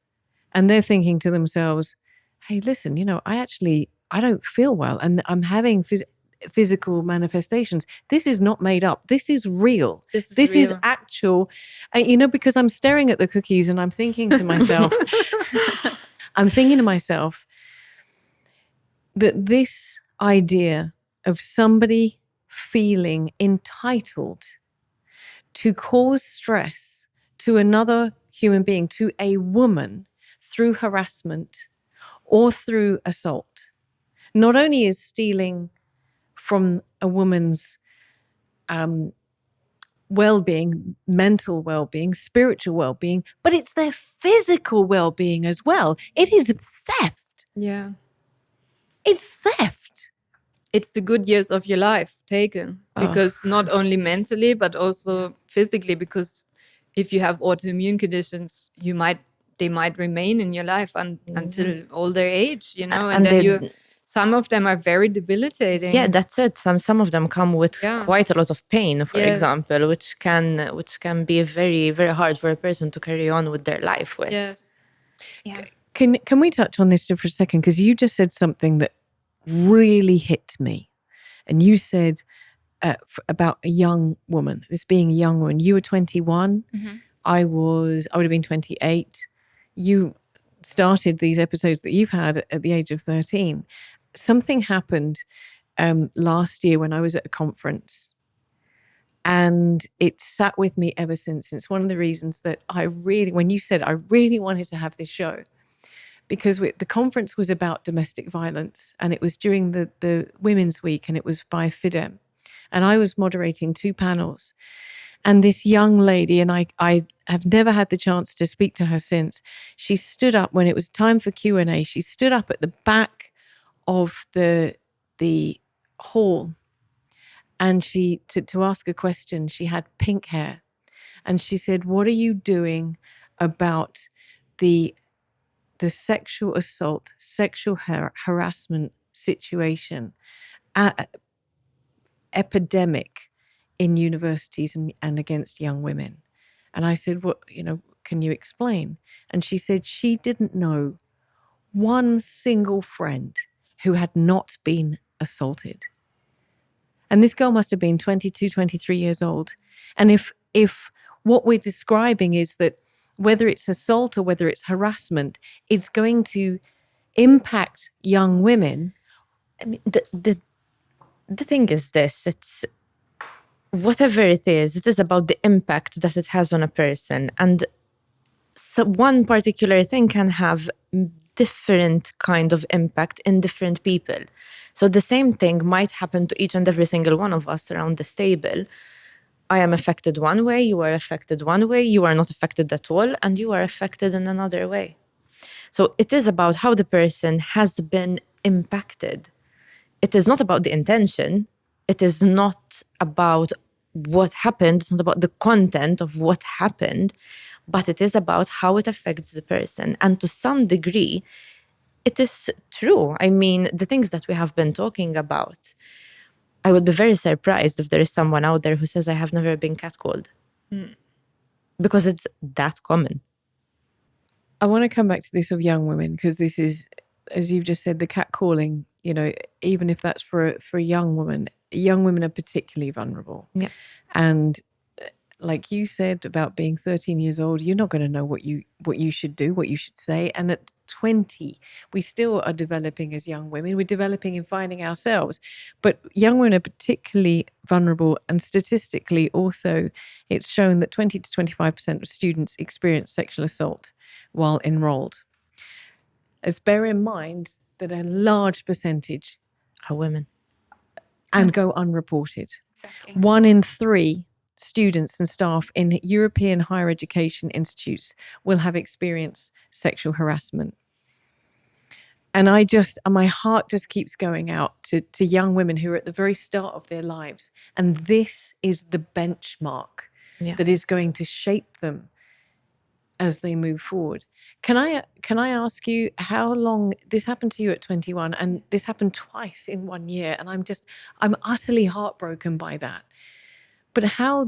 And they're thinking to themselves, hey, listen, you know, I don't feel well and I'm having physical manifestations. This is not made up. This is real. This is actual. You know, because I'm staring at the cookies and I'm thinking to myself, that this idea of somebody feeling entitled to cause stress to another human being, to a woman, through harassment or through assault, not only is stealing from a woman's well-being, mental well-being, spiritual well-being, but it's their physical well-being as well. It is theft. Yeah. It's theft. It's the good years of your life taken, because not only mentally, but also physically, because if you have autoimmune conditions, they might remain in your life until older age, you know, and then some of them are very debilitating. Yeah, that's it. Some of them come with quite a lot of pain, for example, which can be very, very hard for a person to carry on with their life with. Yes. Yeah. Can we touch on this for a second? Because you just said something that really hit me. And you said about a young woman, this being a young woman. You were 21. Mm-hmm. I would have been 28. You started these episodes that you've had at the age of 13. Something happened last year when I was at a conference, and it sat with me ever since. It's one of the reasons that when you said I really wanted to have this show, because the conference was about domestic violence, and it was during the Women's Week, and it was by FIDEM, and I was moderating 2 panels. And this young lady, and I have never had the chance to speak to her since, she stood up when it was time for Q&A. She stood up at the back of the hall, and she to ask a question. She had pink hair, and she said, "What are you doing about the sexual assault, sexual harassment situation, epidemic in universities and against young women?" And I said, "What, can you explain?" And she said she didn't know one single friend who had not been assaulted. And this girl must have been 22, 23 years old. And if what we're describing is that whether it's assault or whether it's harassment, it's going to impact young women. I mean, the thing is this, it's whatever it is about the impact that it has on a person. And so one particular thing can have different kind of impact in different people. So the same thing might happen to each and every single one of us around this table. I am affected one way, you are affected one way, you are not affected at all, and you are affected in another way. So it is about how the person has been impacted. It is not about the intention. It is not about what happened. It's not about the content of what happened, but it is about how it affects the person. And to some degree, it is true. I mean, the things that we have been talking about, I would be very surprised if there is someone out there who says, I have never been catcalled. Because it's that common. I want to come back to this of young women, because this is, as you've just said, the catcalling, even if that's for a young woman are particularly vulnerable. Yeah. And like you said about being 13 years old, you're not going to know what you should do, what you should say. And at 20, we still are developing as young women. We're developing and finding ourselves. But young women are particularly vulnerable. And statistically also, it's shown that 20 to 25% of students experience sexual assault while enrolled. Let's bear in mind that a large percentage are women and go unreported. Exactly. 1 in 3 students and staff in European higher education institutes will have experienced sexual harassment. And my heart just keeps going out to young women who are at the very start of their lives. And this is the benchmark that is going to shape them as they move forward. Can I ask you how long this happened to you at 21, and this happened twice in 1 year, and I'm utterly heartbroken by that. But how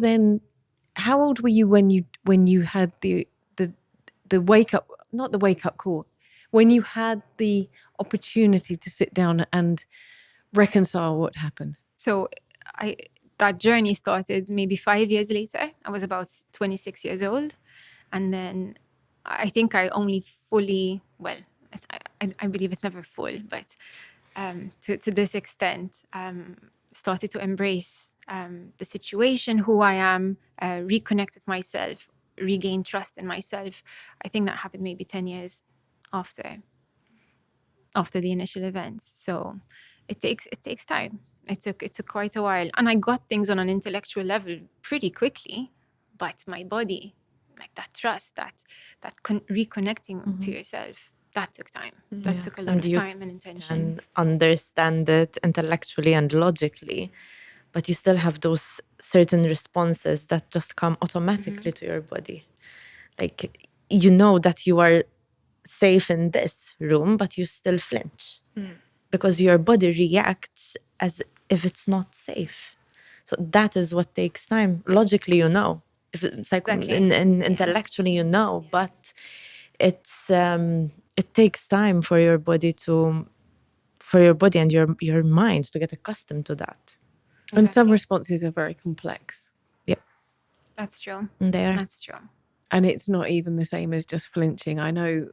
old were you when you had the wake up, not the wake up call, when you had the opportunity to sit down and reconcile what happened? So that journey started maybe 5 years later. I was about 26 years old. And then I think I only fully, I believe it's never full, but to this extent, started to embrace the situation, who I am, reconnect with myself, regain trust in myself. I think that happened maybe 10 years after the initial events. So it takes time. It took quite a while. And I got things on an intellectual level pretty quickly, but my body, like that trust, that reconnecting to yourself, that took time. That took a lot of time and intention. And understand it intellectually and logically, but you still have those certain responses that just come automatically to your body. Like, you know that you are safe in this room, but you still flinch because your body reacts as if it's not safe. So that is what takes time. Logically, you know. If it's like intellectually, you know, but it's it takes time for your body and your mind to get accustomed to that. And some responses are very complex. Yeah, that's true. That's true. And it's not even the same as just flinching. I know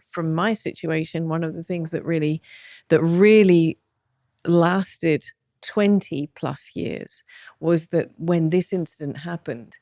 from my situation, one of the things that really lasted 20 plus years was that when this incident happened,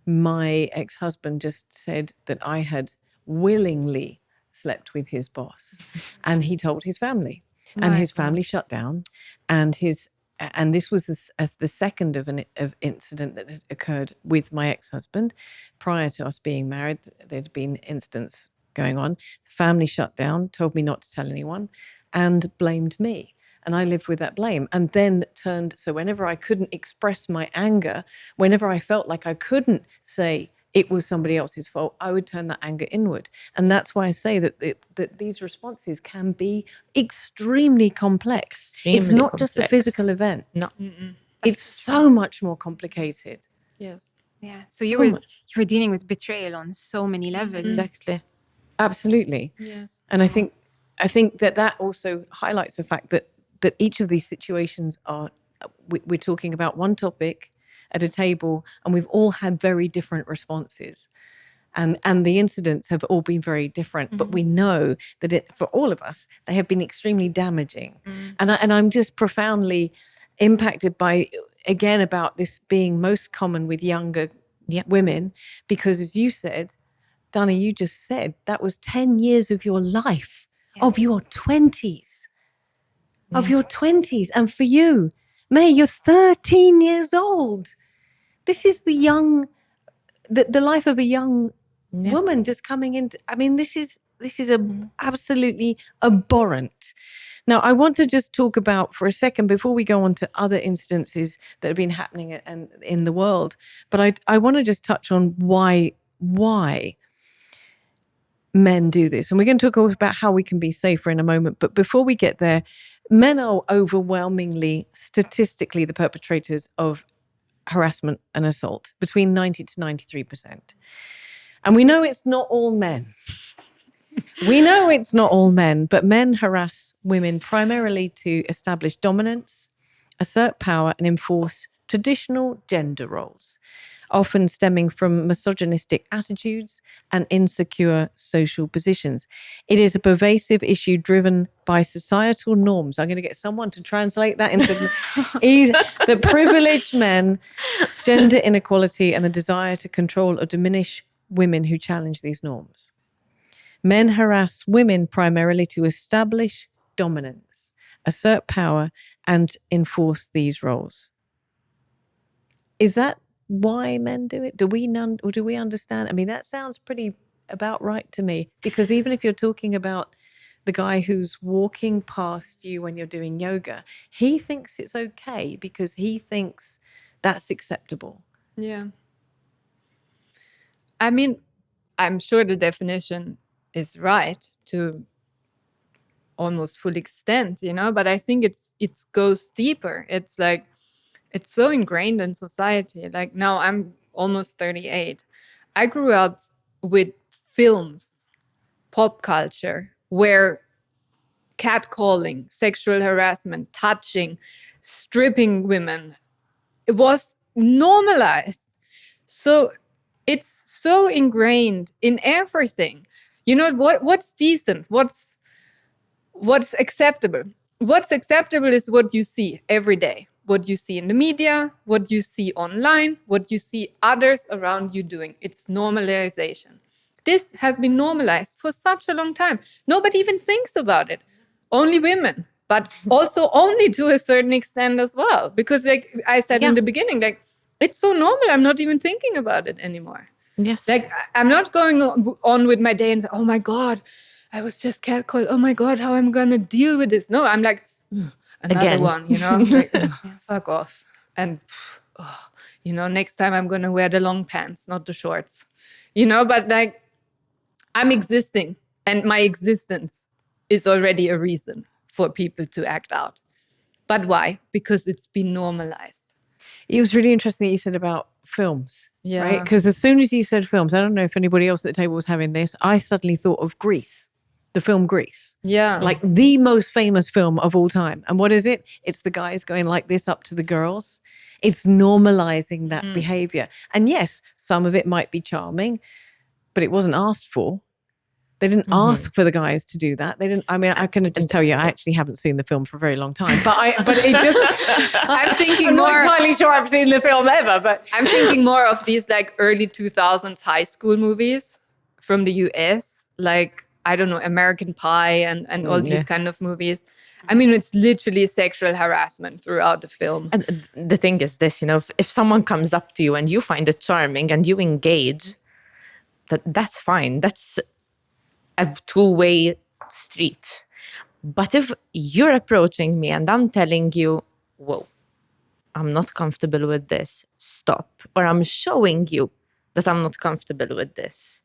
my ex-husband just said that I had willingly slept with his boss, and he told his family, and his family shut down, and his and this was as the second of incident that had occurred with my ex-husband. Prior to us being married, there'd been incidents going on. The family shut down, told me not to tell anyone, and blamed me. And I lived with that blame, and then so whenever I couldn't express my anger, whenever I felt like I couldn't say it was somebody else's fault, I would turn that anger inward. And that's why I say that these responses can be extremely complex. It's not just a physical event. No. It's so much more complicated. Yes. Yeah. So you were dealing with betrayal on so many levels. Exactly. Absolutely. Yes. And I think that also highlights the fact that each of these situations are, we're talking about one topic at a table, and we've all had very different responses. And the incidents have all been very different, but we know that for all of us, they have been extremely damaging. And I'm just profoundly impacted by, again, about this being most common with younger women, because as you said, Dana, you just said that was 10 years of your life, of your 20s. Of your 20s. And for you, May, you're 13 years old. This is the life of a young woman just coming into. I mean, this is absolutely abhorrent. Now, I want to just talk about for a second before we go on to other instances that have been happening in the world. But I want to just touch on why men do this. And we're going to talk about how we can be safer in a moment. But before we get there, men are overwhelmingly, statistically, the perpetrators of harassment and assault, between 90 to 93%. And we know it's not all men. We know it's not all men, but men harass women primarily to establish dominance, assert power, and enforce traditional gender roles, often stemming from misogynistic attitudes and insecure social positions. It is a pervasive issue driven by societal norms. I'm going to get someone to translate that into the privileged men, gender inequality, and the desire to control or diminish women who challenge these norms. Men harass women primarily to establish dominance, assert power, and enforce these roles. Is that why men do it? Do we understand? I mean, that sounds pretty about right to me, because even if you're talking about the guy who's walking past you when you're doing yoga, he thinks it's okay because he thinks that's acceptable. Yeah. I mean, I'm sure the definition is right to almost full extent, but I think it goes deeper. It's like, it's so ingrained in society. Like now I'm almost 38. I grew up with films, pop culture, where catcalling, sexual harassment, touching, stripping women, it was normalized. So it's so ingrained in everything. What's decent? What's acceptable? What's acceptable is what you see every day, what you see in the media, what you see online, what you see others around you doing. It's normalization. This has been normalized for such a long time. Nobody even thinks about it. Only women, but also only to a certain extent as well. Because like I said in the beginning, like it's so normal, I'm not even thinking about it anymore. Yes. Like I'm not going on with my day and say, oh my God, I was just catcalled. Oh my God, how am I going to deal with this? No, I'm like, another one, like, fuck off. And, next time I'm going to wear the long pants, not the shorts, but like I'm existing, and my existence is already a reason for people to act out. But why? Because it's been normalized. It was really interesting that you said about films, right? Because as soon as you said films, I don't know if anybody else at the table was having this, I suddenly thought of Grease, the film Grease. Yeah. Like the most famous film of all time. And what is it? It's the guys going like this up to the girls. It's normalizing that behavior. And yes, some of it might be charming, but it wasn't asked for. They didn't ask for the guys to do that. They didn't. I mean, I can just tell you, I actually haven't seen the film for a very long time. But it just. I'm thinking I'm more. not entirely sure I've seen the film ever. But I'm thinking more of these like early 2000s high school movies from the US, like I don't know, American Pie and all these kind of movies. I mean, it's literally sexual harassment throughout the film. And the thing is this, if someone comes up to you and you find it charming and you engage, that's fine. That's a two-way street. But if you're approaching me and I'm telling you, whoa, I'm not comfortable with this, stop. Or I'm showing you that I'm not comfortable with this,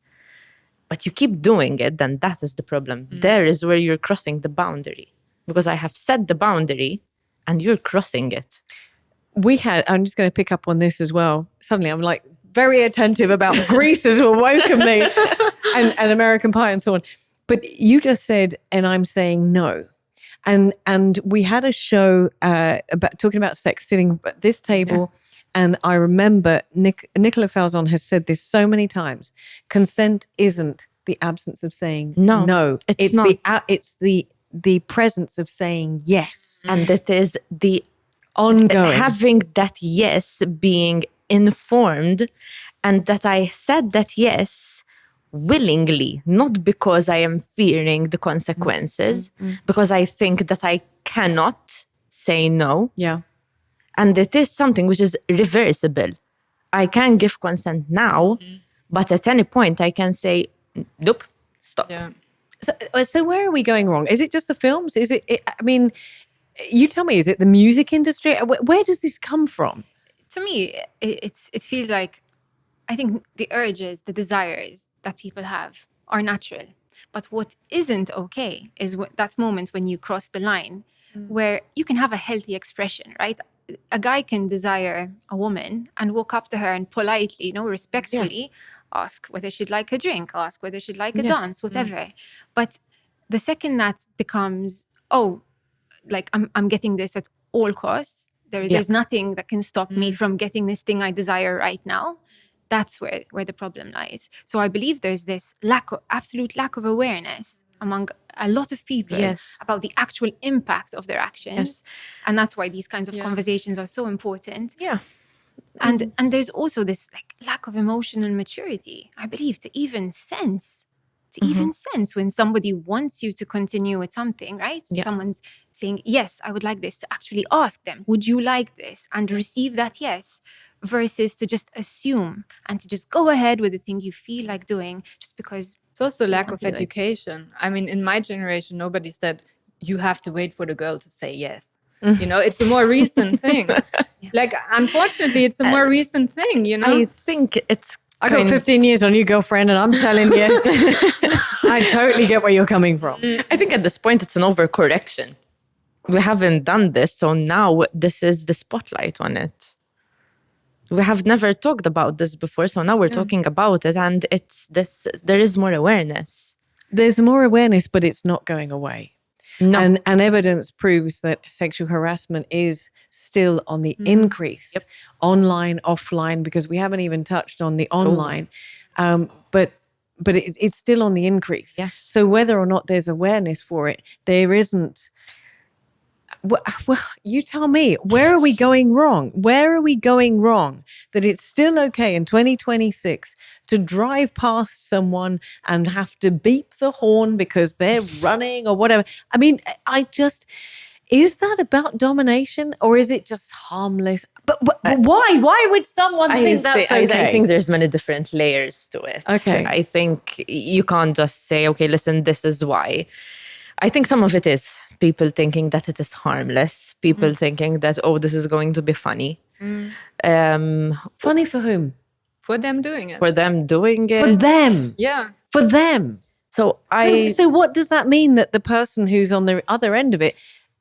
but you keep doing it, then that is the problem. There is where you're crossing the boundary. Because I have set the boundary and you're crossing it. I'm just going to pick up on this as well. Suddenly I'm like very attentive about Grease has awoken me and American Pie and so on. But you just said, and I'm saying no. And we had a show about talking about sex sitting at this table. Yeah. And I remember Nicola Falzon has said this so many times. Consent isn't the absence of saying no. It's not. It's the presence of saying yes. And it is the ongoing. Having that yes being informed, and that I said that yes willingly, not because I am fearing the consequences, because I think that I cannot say no. Yeah. And it is something which is reversible. I can give consent now, but at any point I can say, nope, stop. Yeah. So where are we going wrong? Is it just the films? Is it I mean, you tell me, is it the music industry? Where does this come from? To me, it feels like, I think the urges, the desires that people have are natural. But what isn't okay is that moment when you cross the line where you can have a healthy expression, right? A guy can desire a woman and walk up to her and politely, respectfully ask whether she'd like a drink, ask whether she'd like a dance, whatever. But the second that becomes, like I'm getting this at all costs, there's nothing that can stop me from getting this thing I desire right now. That's where the problem lies. So I believe there's this absolute lack of awareness among a lot of people about the actual impact of their actions. And that's why these kinds of conversations are so important. Yeah. And there's also this lack of emotional maturity, I believe, to even sense when somebody wants you to continue with something, right? Yeah. Someone's saying, yes, I would like this, to actually ask them, would you like this? And receive that yes, versus to just assume and to just go ahead with the thing you feel like doing just because. It's also lack of education. I mean, in my generation, nobody said, you have to wait for the girl to say yes. It's a more recent thing. Like, unfortunately, it's a more recent thing, I think it's I got 15 years on you, girlfriend, and I'm telling you, I totally get where you're coming from. I think at this point, it's an overcorrection. We haven't done this, so now this is the spotlight on it. We have never talked about this before, so now we're talking about it, and it's this. There is more awareness. There's more awareness, but it's not going away. No. And evidence proves that sexual harassment is still on the increase, online, offline, because we haven't even touched on the online, but it's still on the increase. Yes. So whether or not there's awareness for it, there isn't. Well, you tell me, where are we going wrong? Where are we going wrong that it's still okay in 2026 to drive past someone and have to beep the horn because they're running or whatever? I mean, is that about domination or is it just harmless? But why? Why would someone think that's okay? I think there's many different layers to it. Okay. I think you can't just say, okay, listen, this is why. I think some of it is people thinking that it is harmless. People thinking that, this is going to be funny. Funny for whom? For them doing it. For them doing it. For them. Yeah. For them. So what does that mean that the person who's on the other end of it,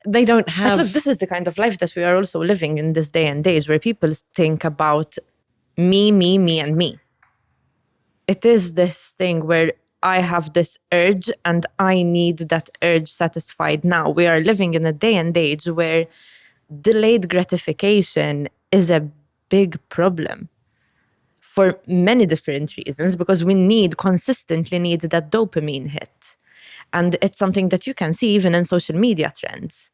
they don't have... But look, this is the kind of life that we are also living in this day and age, where people think about me, and me. It is this thing where I have this urge and I need that urge satisfied now. We are living in a day and age where delayed gratification is a big problem for many different reasons, because we consistently need that dopamine hit. And it's something that you can see even in social media trends.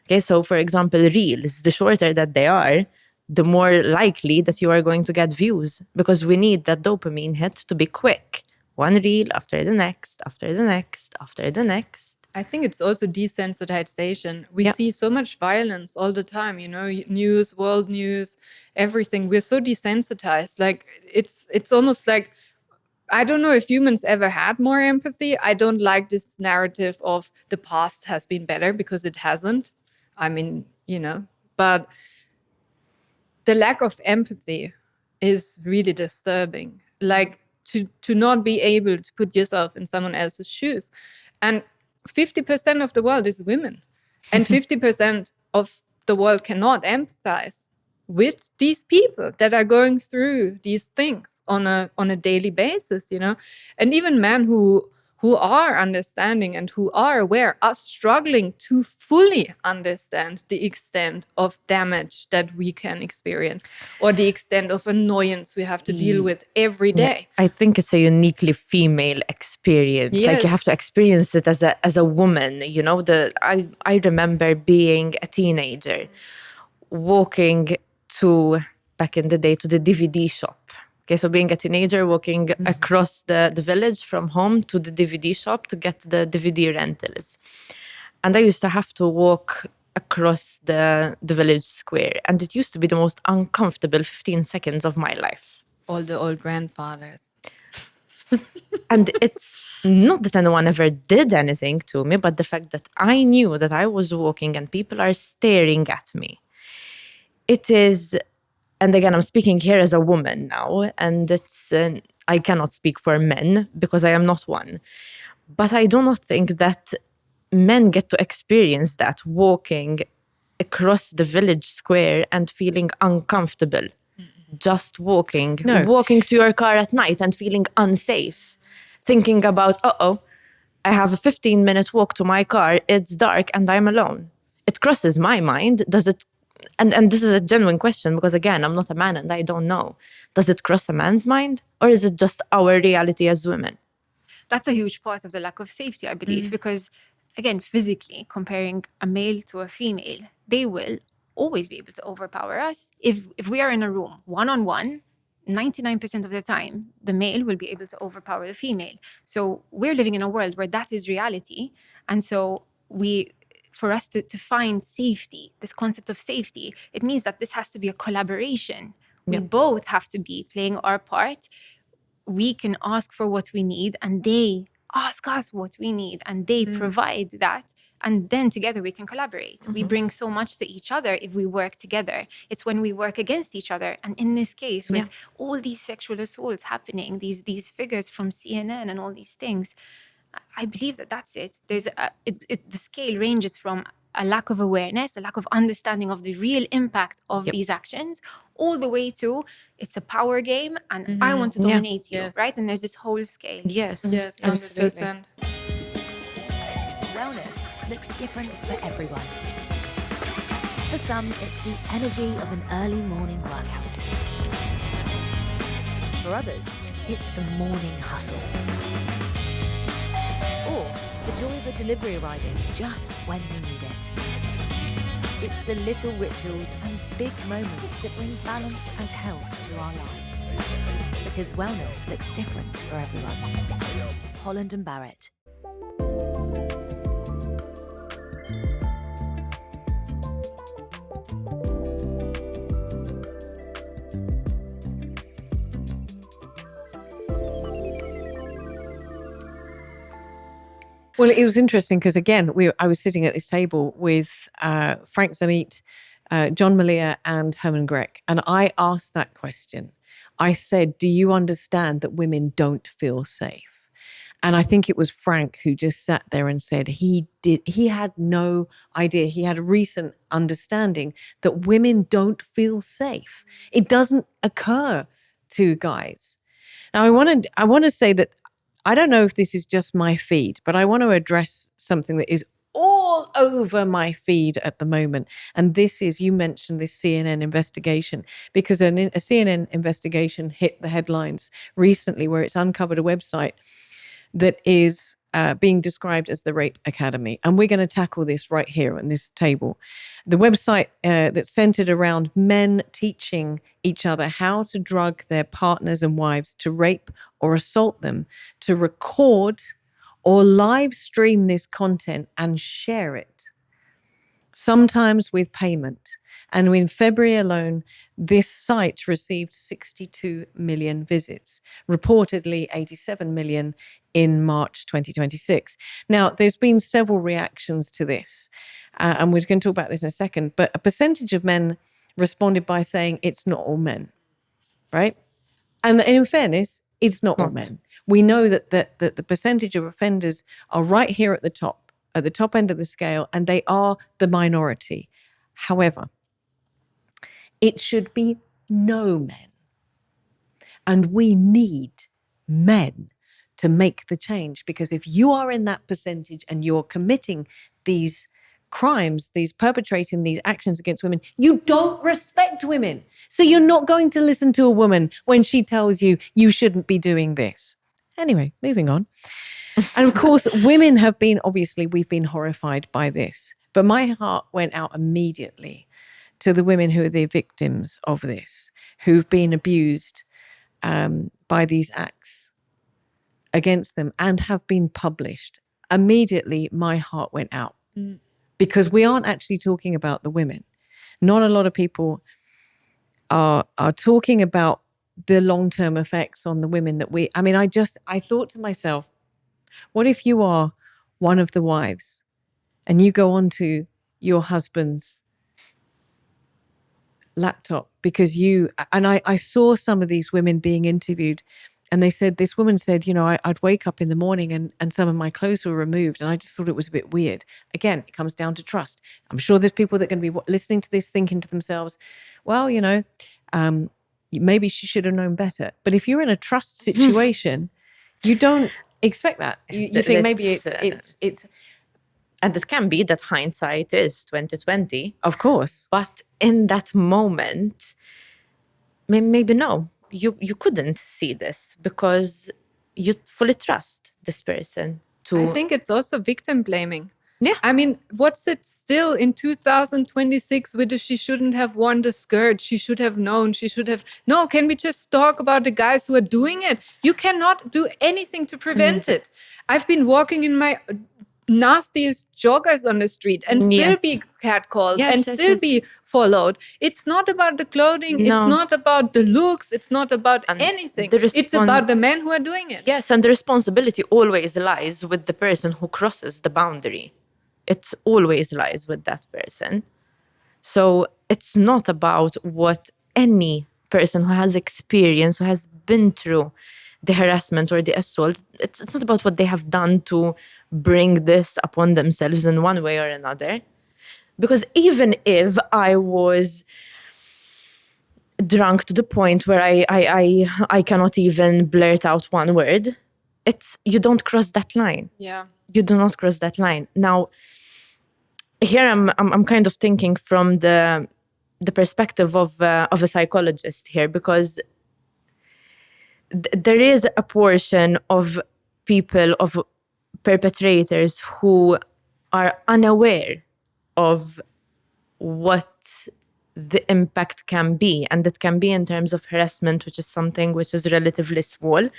Okay, so for example, reels, the shorter that they are, the more likely that you are going to get views, because we need that dopamine hit to be quick. One reel after the next, after the next, after the next. I think it's also desensitization. We see so much violence all the time, news, world news, everything. We're so desensitized. Like it's almost like, I don't know if humans ever had more empathy. I don't like this narrative of the past has been better, because it hasn't. I mean, but the lack of empathy is really disturbing. Like to not be able to put yourself in someone else's shoes. And 50% of the world is women. And 50% of the world cannot empathize with these people that are going through these things on a daily basis, And even men who are understanding and who are aware are struggling to fully understand the extent of damage that we can experience, or the extent of annoyance we have to deal with every day. I think it's a uniquely female experience. Like you have to experience it as a woman, I remember being a teenager, walking back in the day, to the DVD shop. Okay, so being a teenager, walking across the village from home to the DVD shop to get the DVD rentals. And I used to have to walk across the village square. And it used to be the most uncomfortable 15 seconds of my life. All the old grandfathers. And it's not that anyone ever did anything to me, but the fact that I knew that I was walking and people are staring at me. It is... And again, I'm speaking here as a woman now, and it's I cannot speak for men because I am not one. But I do not think that men get to experience that, walking across the village square and feeling uncomfortable. Just walking. No. Walking to your car at night and feeling unsafe. Thinking about, I have a 15-minute walk to my car, it's dark and I'm alone. It crosses my mind. Does it? And this is a genuine question, because again, I'm not a man and I don't know. Does it cross a man's mind, or is it just our reality as women? That's a huge part of the lack of safety, I believe, because again, physically comparing a male to a female, they will always be able to overpower us. If we are in a room one-on-one, 99% of the time, the male will be able to overpower the female. So we're living in a world where that is reality. And so for us to find safety, this concept of safety, it means that this has to be a collaboration. We both have to be playing our part. We can ask for what we need, and they ask us what we need, and they provide that. And then together we can collaborate. We bring so much to each other if we work together. It's when we work against each other. And in this case, with all these sexual assaults happening, these figures from CNN and all these things, I believe that's it. There's the scale ranges from a lack of awareness, a lack of understanding of the real impact of these actions, all the way to it's a power game and I want to dominate you, right? And there's this whole scale. Yes, 100%. Wellness looks different for everyone. For some, it's the energy of an early morning workout. For others, it's the morning hustle. Or the joy of a delivery arriving just when they need it. It's the little rituals and big moments that bring balance and health to our lives. Because wellness looks different for everyone. Holland and Barrett. Well, it was interesting because, again, I was sitting at this table with Frank Zamit, John Malia and Herman Grech. And I asked that question. I said, do you understand that women don't feel safe? And I think it was Frank who just sat there and said he had no idea. He had a recent understanding that women don't feel safe. It doesn't occur to guys. Now, I want to say that I don't know if this is just my feed, but I want to address something that is all over my feed at the moment. And this is, you mentioned this CNN investigation, because a CNN investigation hit the headlines recently where it's uncovered a website that is being described as the Rape Academy. And we're going to tackle this right here on this table. The website that's centered around men teaching each other how to drug their partners and wives, to rape or assault them, to record or live stream this content and share it, sometimes with payment. And in February alone, this site received 62 million visits, reportedly 87 million in March 2026. Now, there's been several reactions to this, and we're going to talk about this in a second, but a percentage of men responded by saying it's not all men, right? And in fairness, it's not all men. We know that the percentage of offenders are right here at the top end of the scale, and they are the minority. However, it should be no men. And we need men to make the change, because if you are in that percentage and you're committing these crimes, perpetrating these actions against women, you don't respect women. So you're not going to listen to a woman when she tells you you shouldn't be doing this. Anyway, moving on. And of course, women have been, obviously, we've been horrified by this. But my heart went out immediately to the women who are the victims of this, who've been abused by these acts against them and have been published. Immediately, my heart went out. Because we aren't actually talking about the women. Not a lot of people are talking about the long-term effects on the women that I thought to myself, what if you are one of the wives and you go onto your husband's laptop because I saw some of these women being interviewed, and this woman said, I'd wake up in the morning and some of my clothes were removed, and I just thought it was a bit weird. Again, it comes down to trust. I'm sure there's people that are going to be listening to this thinking to themselves, well, maybe she should have known better. But if you're in a trust situation, you don't expect that. You think maybe it's and it can be that hindsight is 2020. Of course. But in that moment, maybe no. You couldn't see this because you fully trust this person. I think it's also victim blaming. Yeah. I mean, what's it still in 2026 with she shouldn't have worn the skirt, she should have known, No, can we just talk about the guys who are doing it? You cannot do anything to prevent it. I've been walking in my nastiest joggers on the street and still be catcalled and still be followed. It's not about the clothing, it's not about the looks, it's not about anything. It's about the men who are doing it. Yes, and the responsibility always lies with the person who crosses the boundary. It always lies with that person. So it's not about what any person who has experience, who has been through the harassment or the assault, it's not about what they have done to bring this upon themselves in one way or another. Because even if I was drunk to the point where I cannot even blurt out one word, you don't cross that line. Yeah. You do not cross that line. Now, here I'm kind of thinking from the perspective of a psychologist here, because there is a portion of people, of perpetrators, who are unaware of what the impact can be. And it can be in terms of harassment, which is something which is relatively small.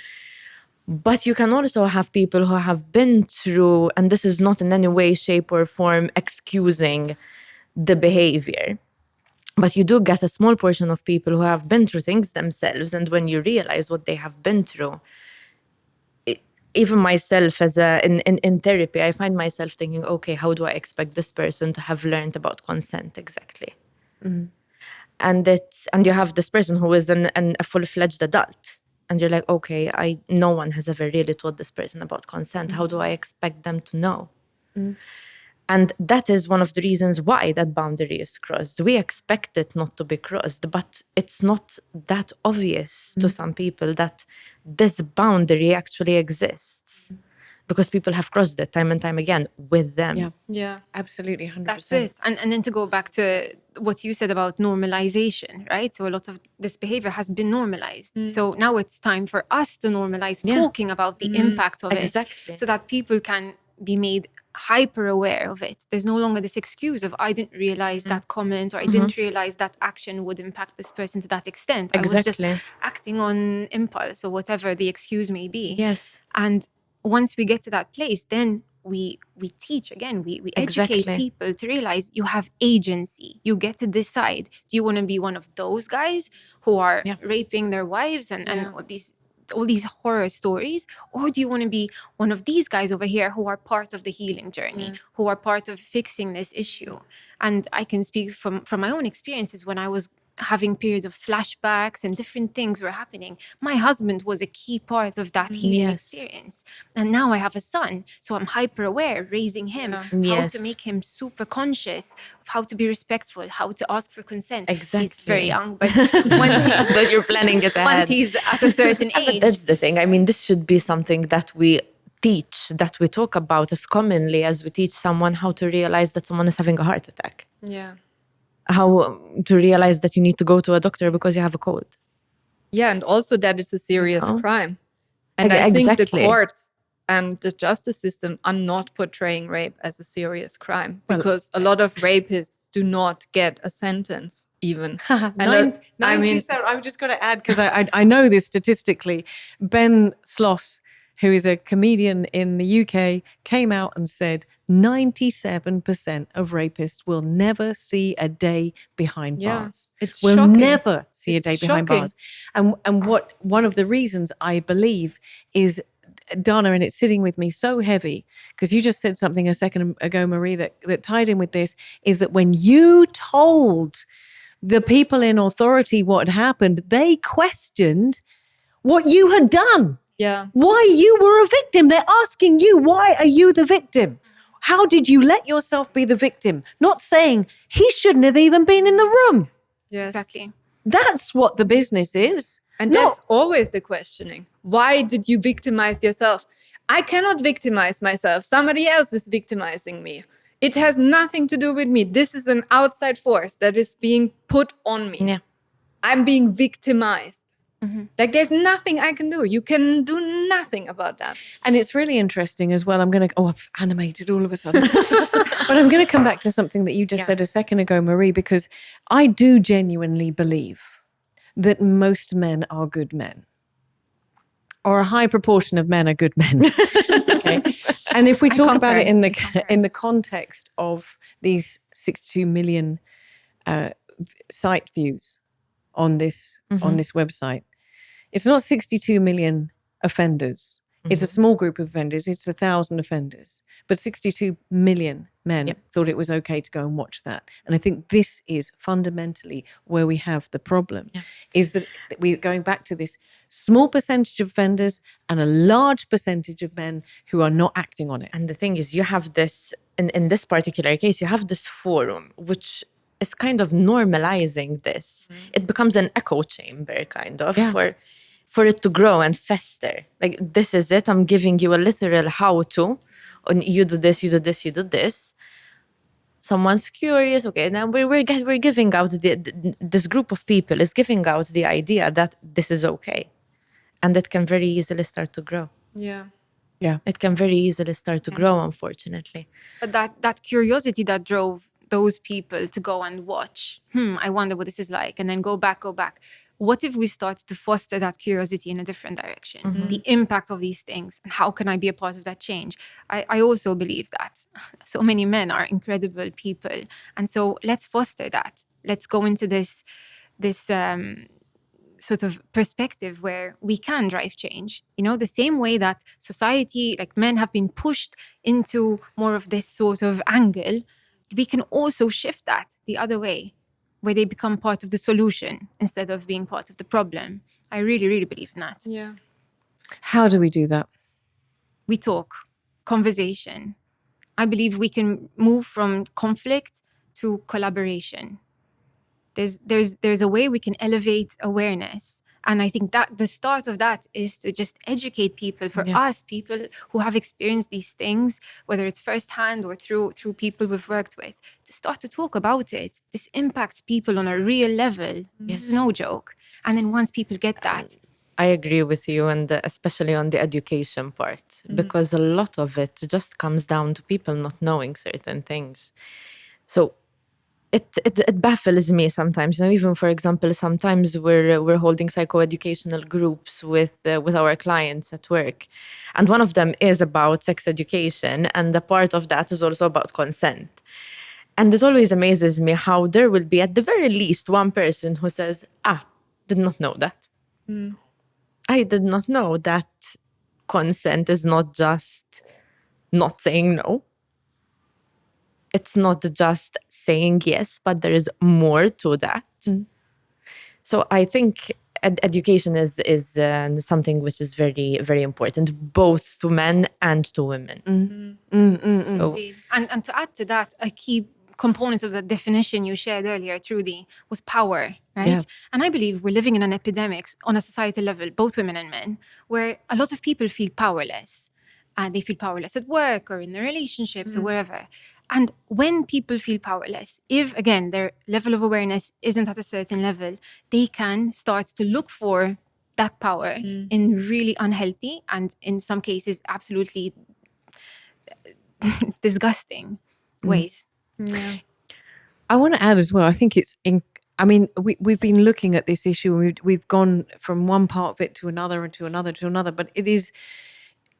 But you can also have people who have been through, and this is not in any way, shape, or form excusing the behavior. But you do get a small portion of people who have been through things themselves. And when you realize what they have been through, even myself in therapy, I find myself thinking, okay, how do I expect this person to have learned about consent exactly? Mm-hmm. And you have this person who is a full-fledged adult. And you're like, okay, no one has ever really taught this person about consent. Mm-hmm. How do I expect them to know? Mm-hmm. And that is one of the reasons why that boundary is crossed. We expect it not to be crossed, but it's not that obvious to some people that this boundary actually exists, because people have crossed it time and time again with them. Yeah, absolutely, 100%. That's it. And then to go back to what you said about normalization, right? So a lot of this behavior has been normalized. So now it's time for us to normalize talking about the impact of it, so that people can be made hyper aware of it. There's no longer this excuse of, I didn't realize that comment, or I didn't realize that action would impact this person to that extent. I was just acting on impulse, or whatever the excuse may be. Yes. And once we get to that place, then we teach again, we educate Exactly. people to realize you have agency. You get to decide. Do you want to be one of those guys who are raping their wives and all these horror stories, or do you want to be one of these guys over here who are part of the healing journey, who are part of fixing this issue? And I can speak from my own experiences when I was having periods of flashbacks and different things were happening. My husband was a key part of that healing experience. And now I have a son, so I'm hyper aware, raising him, how to make him super conscious of how to be respectful, how to ask for consent. Exactly. He's very young, but once he's, But you're planning it ahead. once he's at a certain But age. that's the thing. I mean, this should be something that we teach, that we talk about as commonly as we teach someone how to realize that someone is having a heart attack. Yeah. How to realize that you need to go to a doctor because you have a cold. Yeah, and also that it's a serious crime. And I Exactly. think the courts and the justice system are not portraying rape as a serious crime, because a lot of rapists do not get a sentence even. And I mean, I've just got to add, because I know this statistically. Ben Sloss, who is a comedian in the UK, came out and said 97% of rapists will never see a day behind bars. It's will shocking. never see a It's day behind shocking. bars. And what one of the reasons I believe is, Dana, and it's sitting with me so heavy, because you just said something a second ago, Marie, that tied in with this, is that when you told the people in authority what had happened, they questioned what you had done. Yeah. Why you were a victim. They're asking you, why are you the victim? How did you let yourself be the victim? Not saying he shouldn't have even been in the room. Yes. Exactly. That's what the business is. And that's always the questioning. Why did you victimize yourself? I cannot victimize myself. Somebody else is victimizing me. It has nothing to do with me. This is an outside force that is being put on me. Yeah. I'm being victimized. Like, there's nothing I can do. You can do nothing about that. And it's really interesting as well. I've animated all of a sudden. But I'm going to come back to something that you just said a second ago, Marie, because I do genuinely believe that most men are good men, or a high proportion of men are good men. Okay. And if we talk about it in the context of these 62 million site views on this website, it's not 62 million offenders. It's a small group of offenders. It's 1,000 offenders. But 62 million men thought it was okay to go and watch that. And I think this is fundamentally where we have the problem, is that we're going back to this small percentage of offenders and a large percentage of men who are not acting on it. And the thing is, you have this, in this particular case, you have this forum, which is kind of normalizing this. It becomes an echo chamber, kind of, for it to grow and fester. Like, this is it. I'm giving you a literal how-to. And you do this, you do this, you do this. Someone's curious. Okay, now we're giving out this group of people is giving out the idea that this is okay, and it can very easily start to grow. Yeah. It can very easily start to grow, unfortunately. But that curiosity that drove those people to go and watch, I wonder what this is like, and then go back. What if we started to foster that curiosity in a different direction? The impact of these things, and how can I be a part of that change? I also believe that so many men are incredible people, and so let's foster that. Let's go into this sort of perspective where we can drive change. You know, the same way that society, like men, have been pushed into more of this sort of angle, we can also shift that the other way, where they become part of the solution instead of being part of the problem. I really, really believe in that. Yeah. How do we do that? We talk, conversation. I believe we can move from conflict to collaboration. There's a way we can elevate awareness. And I think that the start of that is to just educate people. For us, people who have experienced these things, whether it's firsthand or through people we've worked with, to start to talk about it. This impacts people on a real level. This is no joke. And then once people get that, I agree with you, and especially on the education part, because a lot of it just comes down to people not knowing certain things. So it baffles me sometimes. Even for example, sometimes we're holding psychoeducational groups with our clients at work, and one of them is about sex education, and a part of that is also about consent. And it always amazes me how there will be at the very least one person who says, did not know that. I did not know that consent is not just not saying no. It's not just saying yes, but there is more to that. So I think education is something which is very, very important, both to men and to women. So, And to add to that, a key component of the definition you shared earlier, Trudy, was power, right? Yeah. And I believe we're living in an epidemic on a societal level, both women and men, where a lot of people feel powerless. They feel powerless at work or in their relationships or wherever. And when people feel powerless, if, again, their level of awareness isn't at a certain level, they can start to look for that power in really unhealthy and, in some cases, absolutely disgusting ways. I want to add as well, I think we've been looking at this issue and we've gone from one part of it to another and to another to another, but it is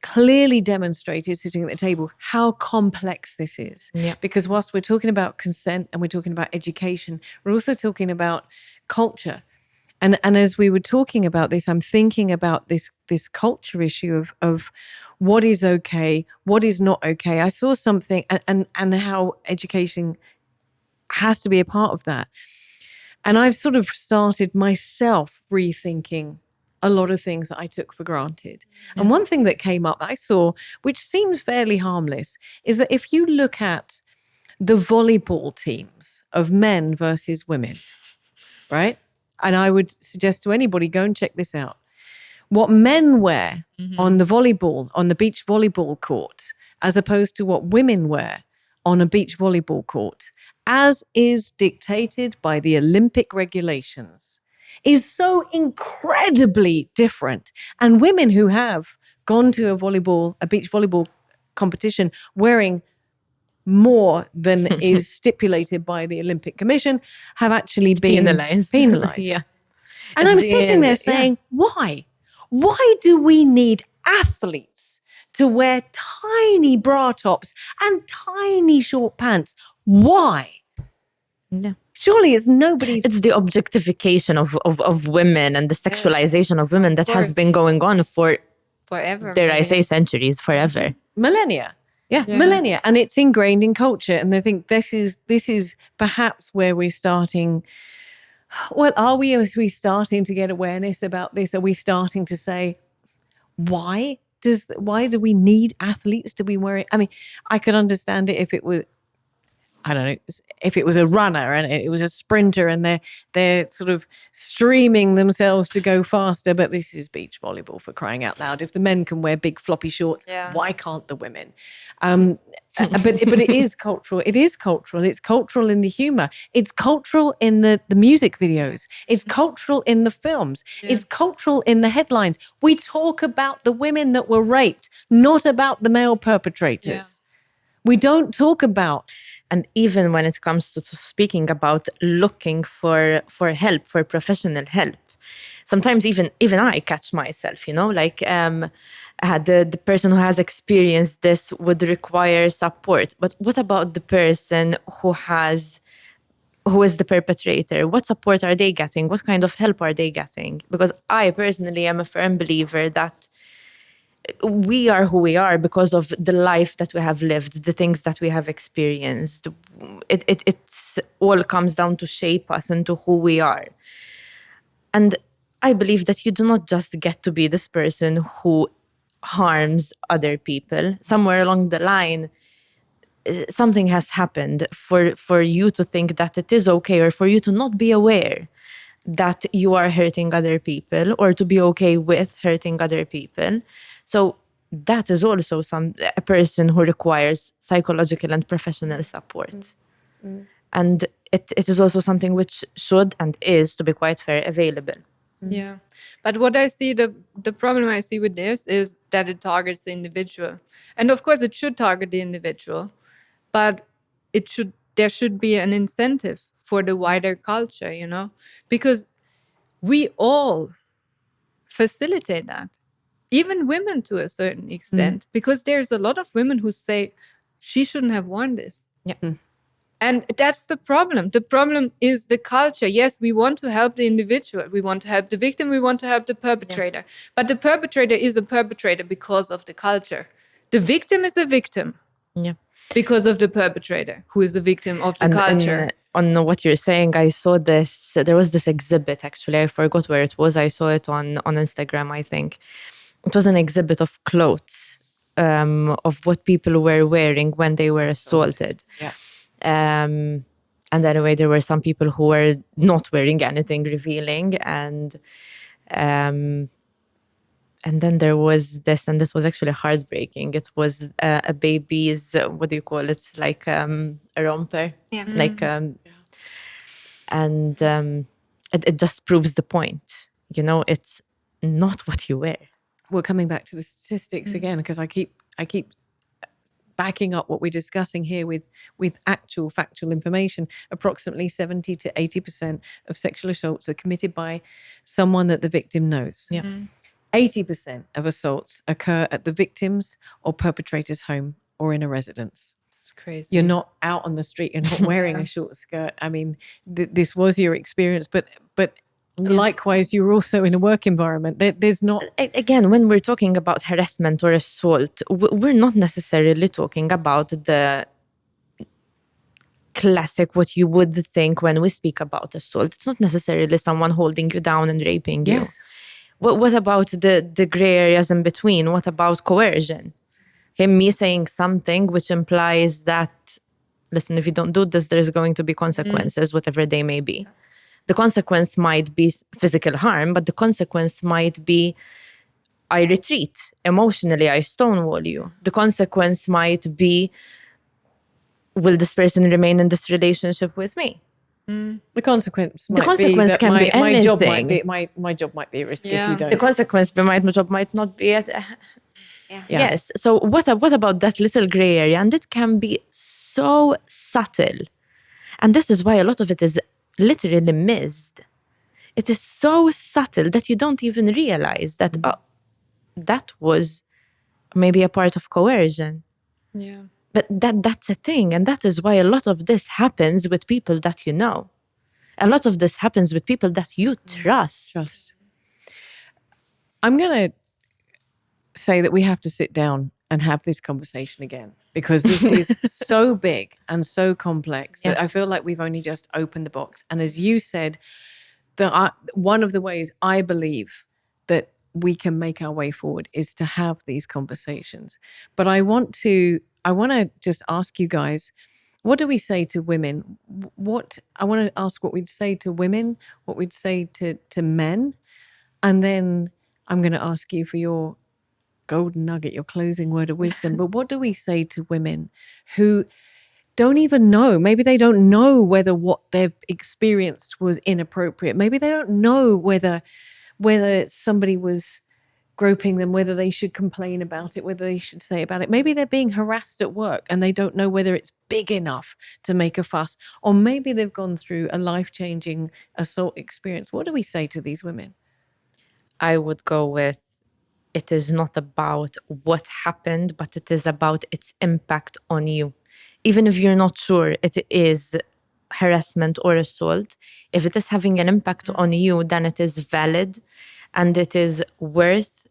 clearly demonstrated sitting at the table how complex this is. Yeah. Because whilst we're talking about consent and we're talking about education, we're also talking about culture. And as we were talking about this, I'm thinking about this culture issue of what is okay, what is not okay. I saw something and how education has to be a part of that. And I've sort of started myself rethinking a lot of things that I took for granted. And one thing that came up that I saw, which seems fairly harmless, is that if you look at the volleyball teams of men versus women, right? And I would suggest to anybody, go and check this out. What men wear on the beach volleyball court, as opposed to what women wear on a beach volleyball court, as is dictated by the Olympic regulations, is so incredibly different. And women who have gone to a beach volleyball competition wearing more than is stipulated by the Olympic Commission have actually been penalized. Yeah. And I'm sitting there saying, why? Why do we need athletes to wear tiny bra tops and tiny short pants? Why? Yeah. Surely it's nobody's... It's the objectification of women and the sexualization of women that has been going on for forever. Dare I say centuries, forever. Millennia. Yeah, millennia. And it's ingrained in culture. And I think this is perhaps where we're starting. Well, are we starting to get awareness about this? Are we starting to say, why do we need athletes to be wearing? I mean, I could understand it if it was, I don't know, if it was a runner and it was a sprinter and they're sort of streaming themselves to go faster. But this is beach volleyball, for crying out loud. If the men can wear big floppy shorts, why can't the women? But it is cultural. It is cultural. It's cultural in the humor. It's cultural in the music videos. It's cultural in the films. It's cultural in the headlines. We talk about the women that were raped, not about the male perpetrators. We don't talk about... And even when it comes to speaking about looking for help, for professional help, sometimes even I catch myself, like the person who has experienced this would require support. But what about the person who is the perpetrator? What support are they getting? What kind of help are they getting? Because I personally am a firm believer that we are who we are because of the life that we have lived, the things that we have experienced. It's all comes down to shape us into who we are. And I believe that you do not just get to be this person who harms other people. Somewhere along the line, something has happened for you to think that it is okay, or for you to not be aware that you are hurting other people, or to be okay with hurting other people. So that is also a person who requires psychological and professional support. And it is also something which should and is, to be quite fair, available. Yeah. But what I see, the problem I see with this is that it targets the individual. And of course it should target the individual, but it should there should be an incentive for the wider culture, you know, because we all facilitate that, even women to a certain extent, because there's a lot of women who say she shouldn't have worn this. Yeah. And that's the problem. The problem is the culture. Yes, we want to help the individual. We want to help the victim. We want to help the perpetrator. But the perpetrator is a perpetrator because of the culture. The victim is a victim because of the perpetrator, who is a victim of the culture. And on what you're saying, I saw this. There was this exhibit, actually. I forgot where it was. I saw it on Instagram, I think. It was an exhibit of clothes, of what people were wearing when they were assaulted. Yeah. And anyway, there were some people who were not wearing anything revealing, and then there was this, and this was actually heartbreaking. It was a baby's, what do you call it? Like a romper. Yeah. Like, and it just proves the point. You know, it's not what you wear. We're coming back to the statistics again, because I keep backing up what we're discussing here with actual factual information. Approximately 70 to 80% of sexual assaults are committed by someone that the victim knows. Yeah. 80% of assaults occur at the victim's or perpetrator's home or in a residence. It's crazy. You're not out on the street, you're not wearing a short skirt. I mean, this was your experience, but likewise, you're also in a work environment. There's not... Again, when we're talking about harassment or assault, we're not necessarily talking about the classic, what you would think when we speak about assault. It's not necessarily someone holding you down and raping you. Yes. What about the gray areas in between? What about coercion? Okay, me saying something which implies that, listen, if you don't do this, there's going to be consequences, whatever they may be. The consequence might be physical harm, but the consequence might be I retreat. Emotionally, I stonewall you. The consequence might be, will this person remain in this relationship with me? The consequence might consequence be that can my, be my job might anything. be my job might be a risk if you don't. The consequence my job might not be. Yes. So what about that little gray area? And it can be so subtle. And this is why a lot of it is literally missed. It is so subtle that you don't even realize that that was maybe a part of coercion. Yeah. But that's a thing, and that is why a lot of this happens with people that you know. A lot of this happens with people that you trust. I'm going to say that we have to sit down and have this conversation again, because this is so big and so complex that I feel like we've only just opened the box. And as you said, one of the ways I believe that we can make our way forward is to have these conversations. But I want to just ask you guys, what do we say to women? I want to ask what we'd say to women, what we'd say to men, and then I'm going to ask you for your golden nugget, your closing word of wisdom. But what do we say to women who don't even know? Maybe they don't know whether what they've experienced was inappropriate. Maybe they don't know whether somebody was groping them, whether they should complain about it, whether they should say about it. Maybe they're being harassed at work and they don't know whether it's big enough to make a fuss. Or maybe they've gone through a life-changing assault experience. What do we say to these women? I would go with, it is not about what happened, but it is about its impact on you. Even if you're not sure it is harassment or assault, if it is having an impact on you, then it is valid, and it is worth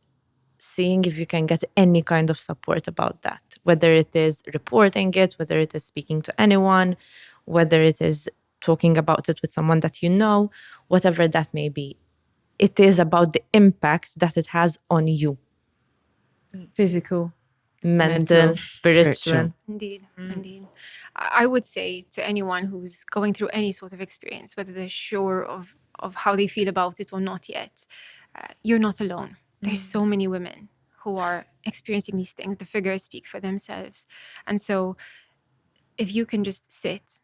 seeing if you can get any kind of support about that. Whether it is reporting it, whether it is speaking to anyone, whether it is talking about it with someone that you know, whatever that may be. It is about the impact that it has on you. Physical, mental, spiritual. Indeed. I would say to anyone who's going through any sort of experience, whether they're sure of how they feel about it or not yet, you're not alone. There's so many women who are experiencing these things. The figures speak for themselves. And so if you can just sit,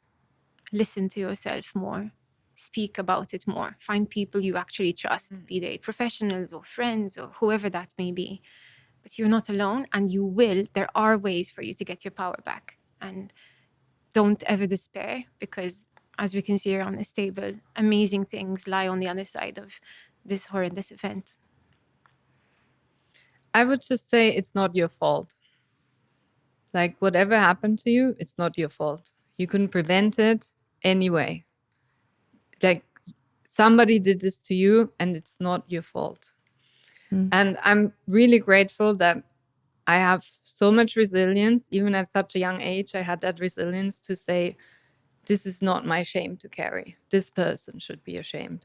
listen to yourself more, speak about it more, find people you actually trust, be they professionals or friends or whoever that may be. But you're not alone, and there are ways for you to get your power back. And don't ever despair, because as we can see here on this table, amazing things lie on the other side of this horrendous event. I would just say it's not your fault. Like, whatever happened to you, it's not your fault. You couldn't prevent it anyway. Like, somebody did this to you and it's not your fault. And I'm really grateful that I have so much resilience. Even at such a young age, I had that resilience to say, this is not my shame to carry. This person should be ashamed.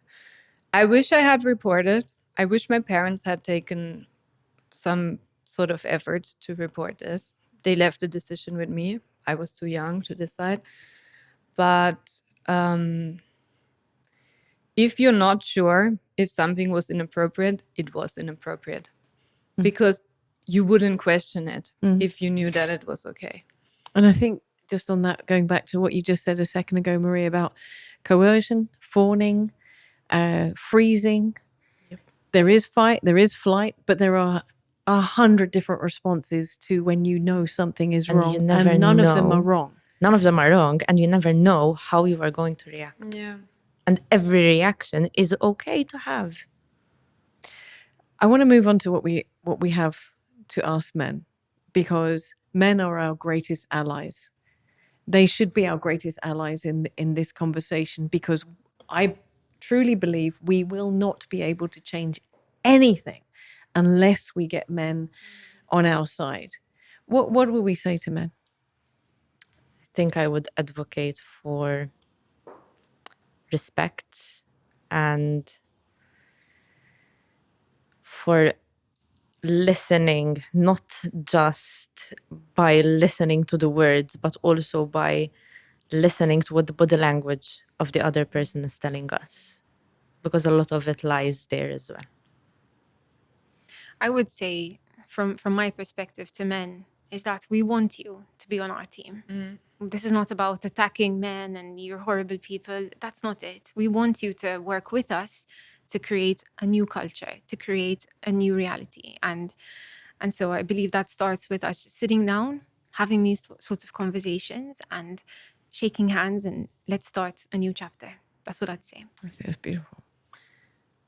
I wish I had reported. I wish my parents had taken some sort of effort to report this. They left the decision with me. I was too young to decide. But if you're not sure if something was inappropriate, it was inappropriate. Because you wouldn't question it if you knew that it was okay. And I think just on that, going back to what you just said a second ago, Marie, about coercion, fawning, freezing. There is fight, there is flight, but there are 100 different responses to when you know something is And wrong, you never and none of them are know. wrong. None of them are wrong, and you never know how you are going to react. Yeah. And every reaction is okay to have. I want to move on to what we have to ask men, because men are our greatest allies. They should be our greatest allies in this conversation, because I truly believe we will not be able to change anything unless we get men on our side. What will we say to men? I think I would advocate for respect and for listening, not just by listening to the words, but also by listening to what the body language of the other person is telling us, because a lot of it lies there as well. I would say, from my perspective to men, is that we want you to be on our team. This is not about attacking men and you're horrible people. That's not it. We want you to work with us to create a new culture, to create a new reality. And so I believe that starts with us sitting down, having these sorts of conversations and shaking hands, and let's start a new chapter. That's what I'd say. I think that's beautiful.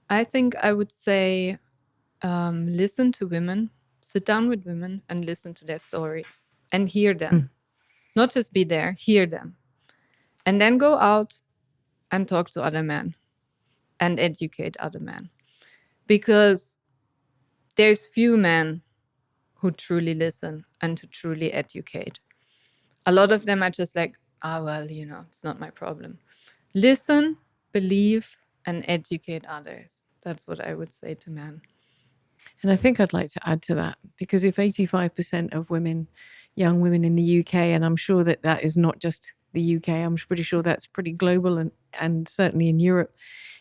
I think I would say listen to women, sit down with women and listen to their stories and hear them. Not just be there, hear them. And then go out and talk to other men and educate other men. Because there's few men who truly listen and to truly educate. A lot of them are just like, well, it's not my problem. Listen, believe, and educate others. That's what I would say to men. And I think I'd like to add to that, because if 85% of women, young women in the UK, and I'm sure that is not just the UK, I'm pretty sure that's pretty global and certainly in Europe,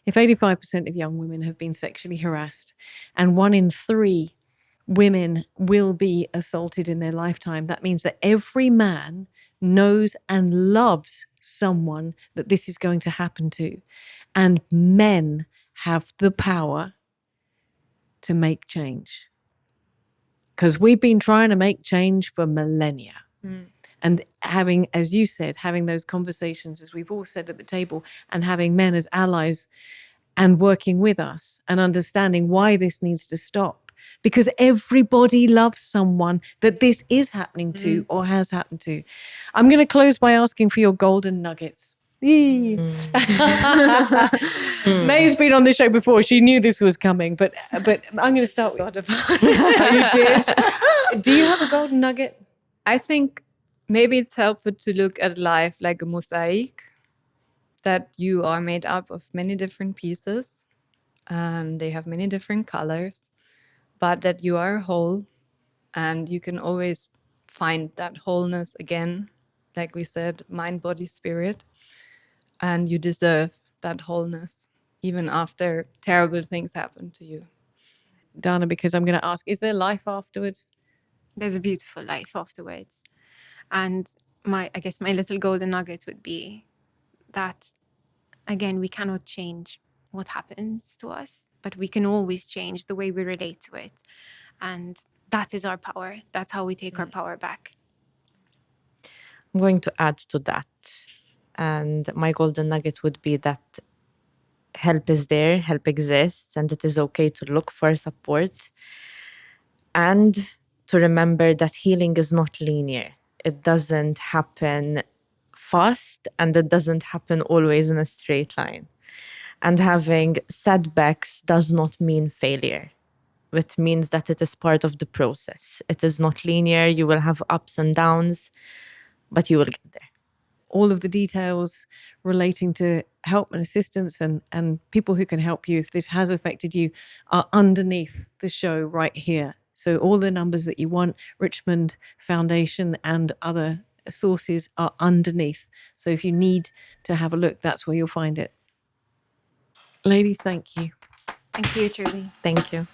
if 85% of young women have been sexually harassed and 1 in 3 women will be assaulted in their lifetime, that means that every man knows and loves someone that this is going to happen to. And men have the power to make change, because we've been trying to make change for millennia. And having, as you said, having those conversations, as we've all said at the table, and having men as allies and working with us and understanding why this needs to stop, because everybody loves someone that this is happening to or has happened to. I'm going to close by asking for your golden nuggets. May's been on this show before. She knew this was coming, but I'm going to start with you did. Do you have a golden nugget? I think maybe it's helpful to look at life like a mosaic, that you are made up of many different pieces and they have many different colors, but that you are whole and you can always find that wholeness again, like we said, mind, body, spirit. And you deserve that wholeness, even after terrible things happen to you. Dana, because I'm going to ask, is there life afterwards? There's a beautiful life afterwards. And I guess my little golden nugget would be that, again, we cannot change what happens to us, but we can always change the way we relate to it. And that is our power. That's how we take our power back. I'm going to add to that. And my golden nugget would be that help is there, help exists, and it is okay to look for support. And to remember that healing is not linear. It doesn't happen fast, and it doesn't happen always in a straight line. And having setbacks does not mean failure. It means that it is part of the process. It is not linear. You will have ups and downs, but you will get there. All of the details relating to help and assistance and people who can help you if this has affected you are underneath the show right here. So all the numbers that you want, Richmond Foundation and other sources are underneath. So if you need to have a look, that's where you'll find it. Ladies, thank you. Thank you, Trudy. Thank you.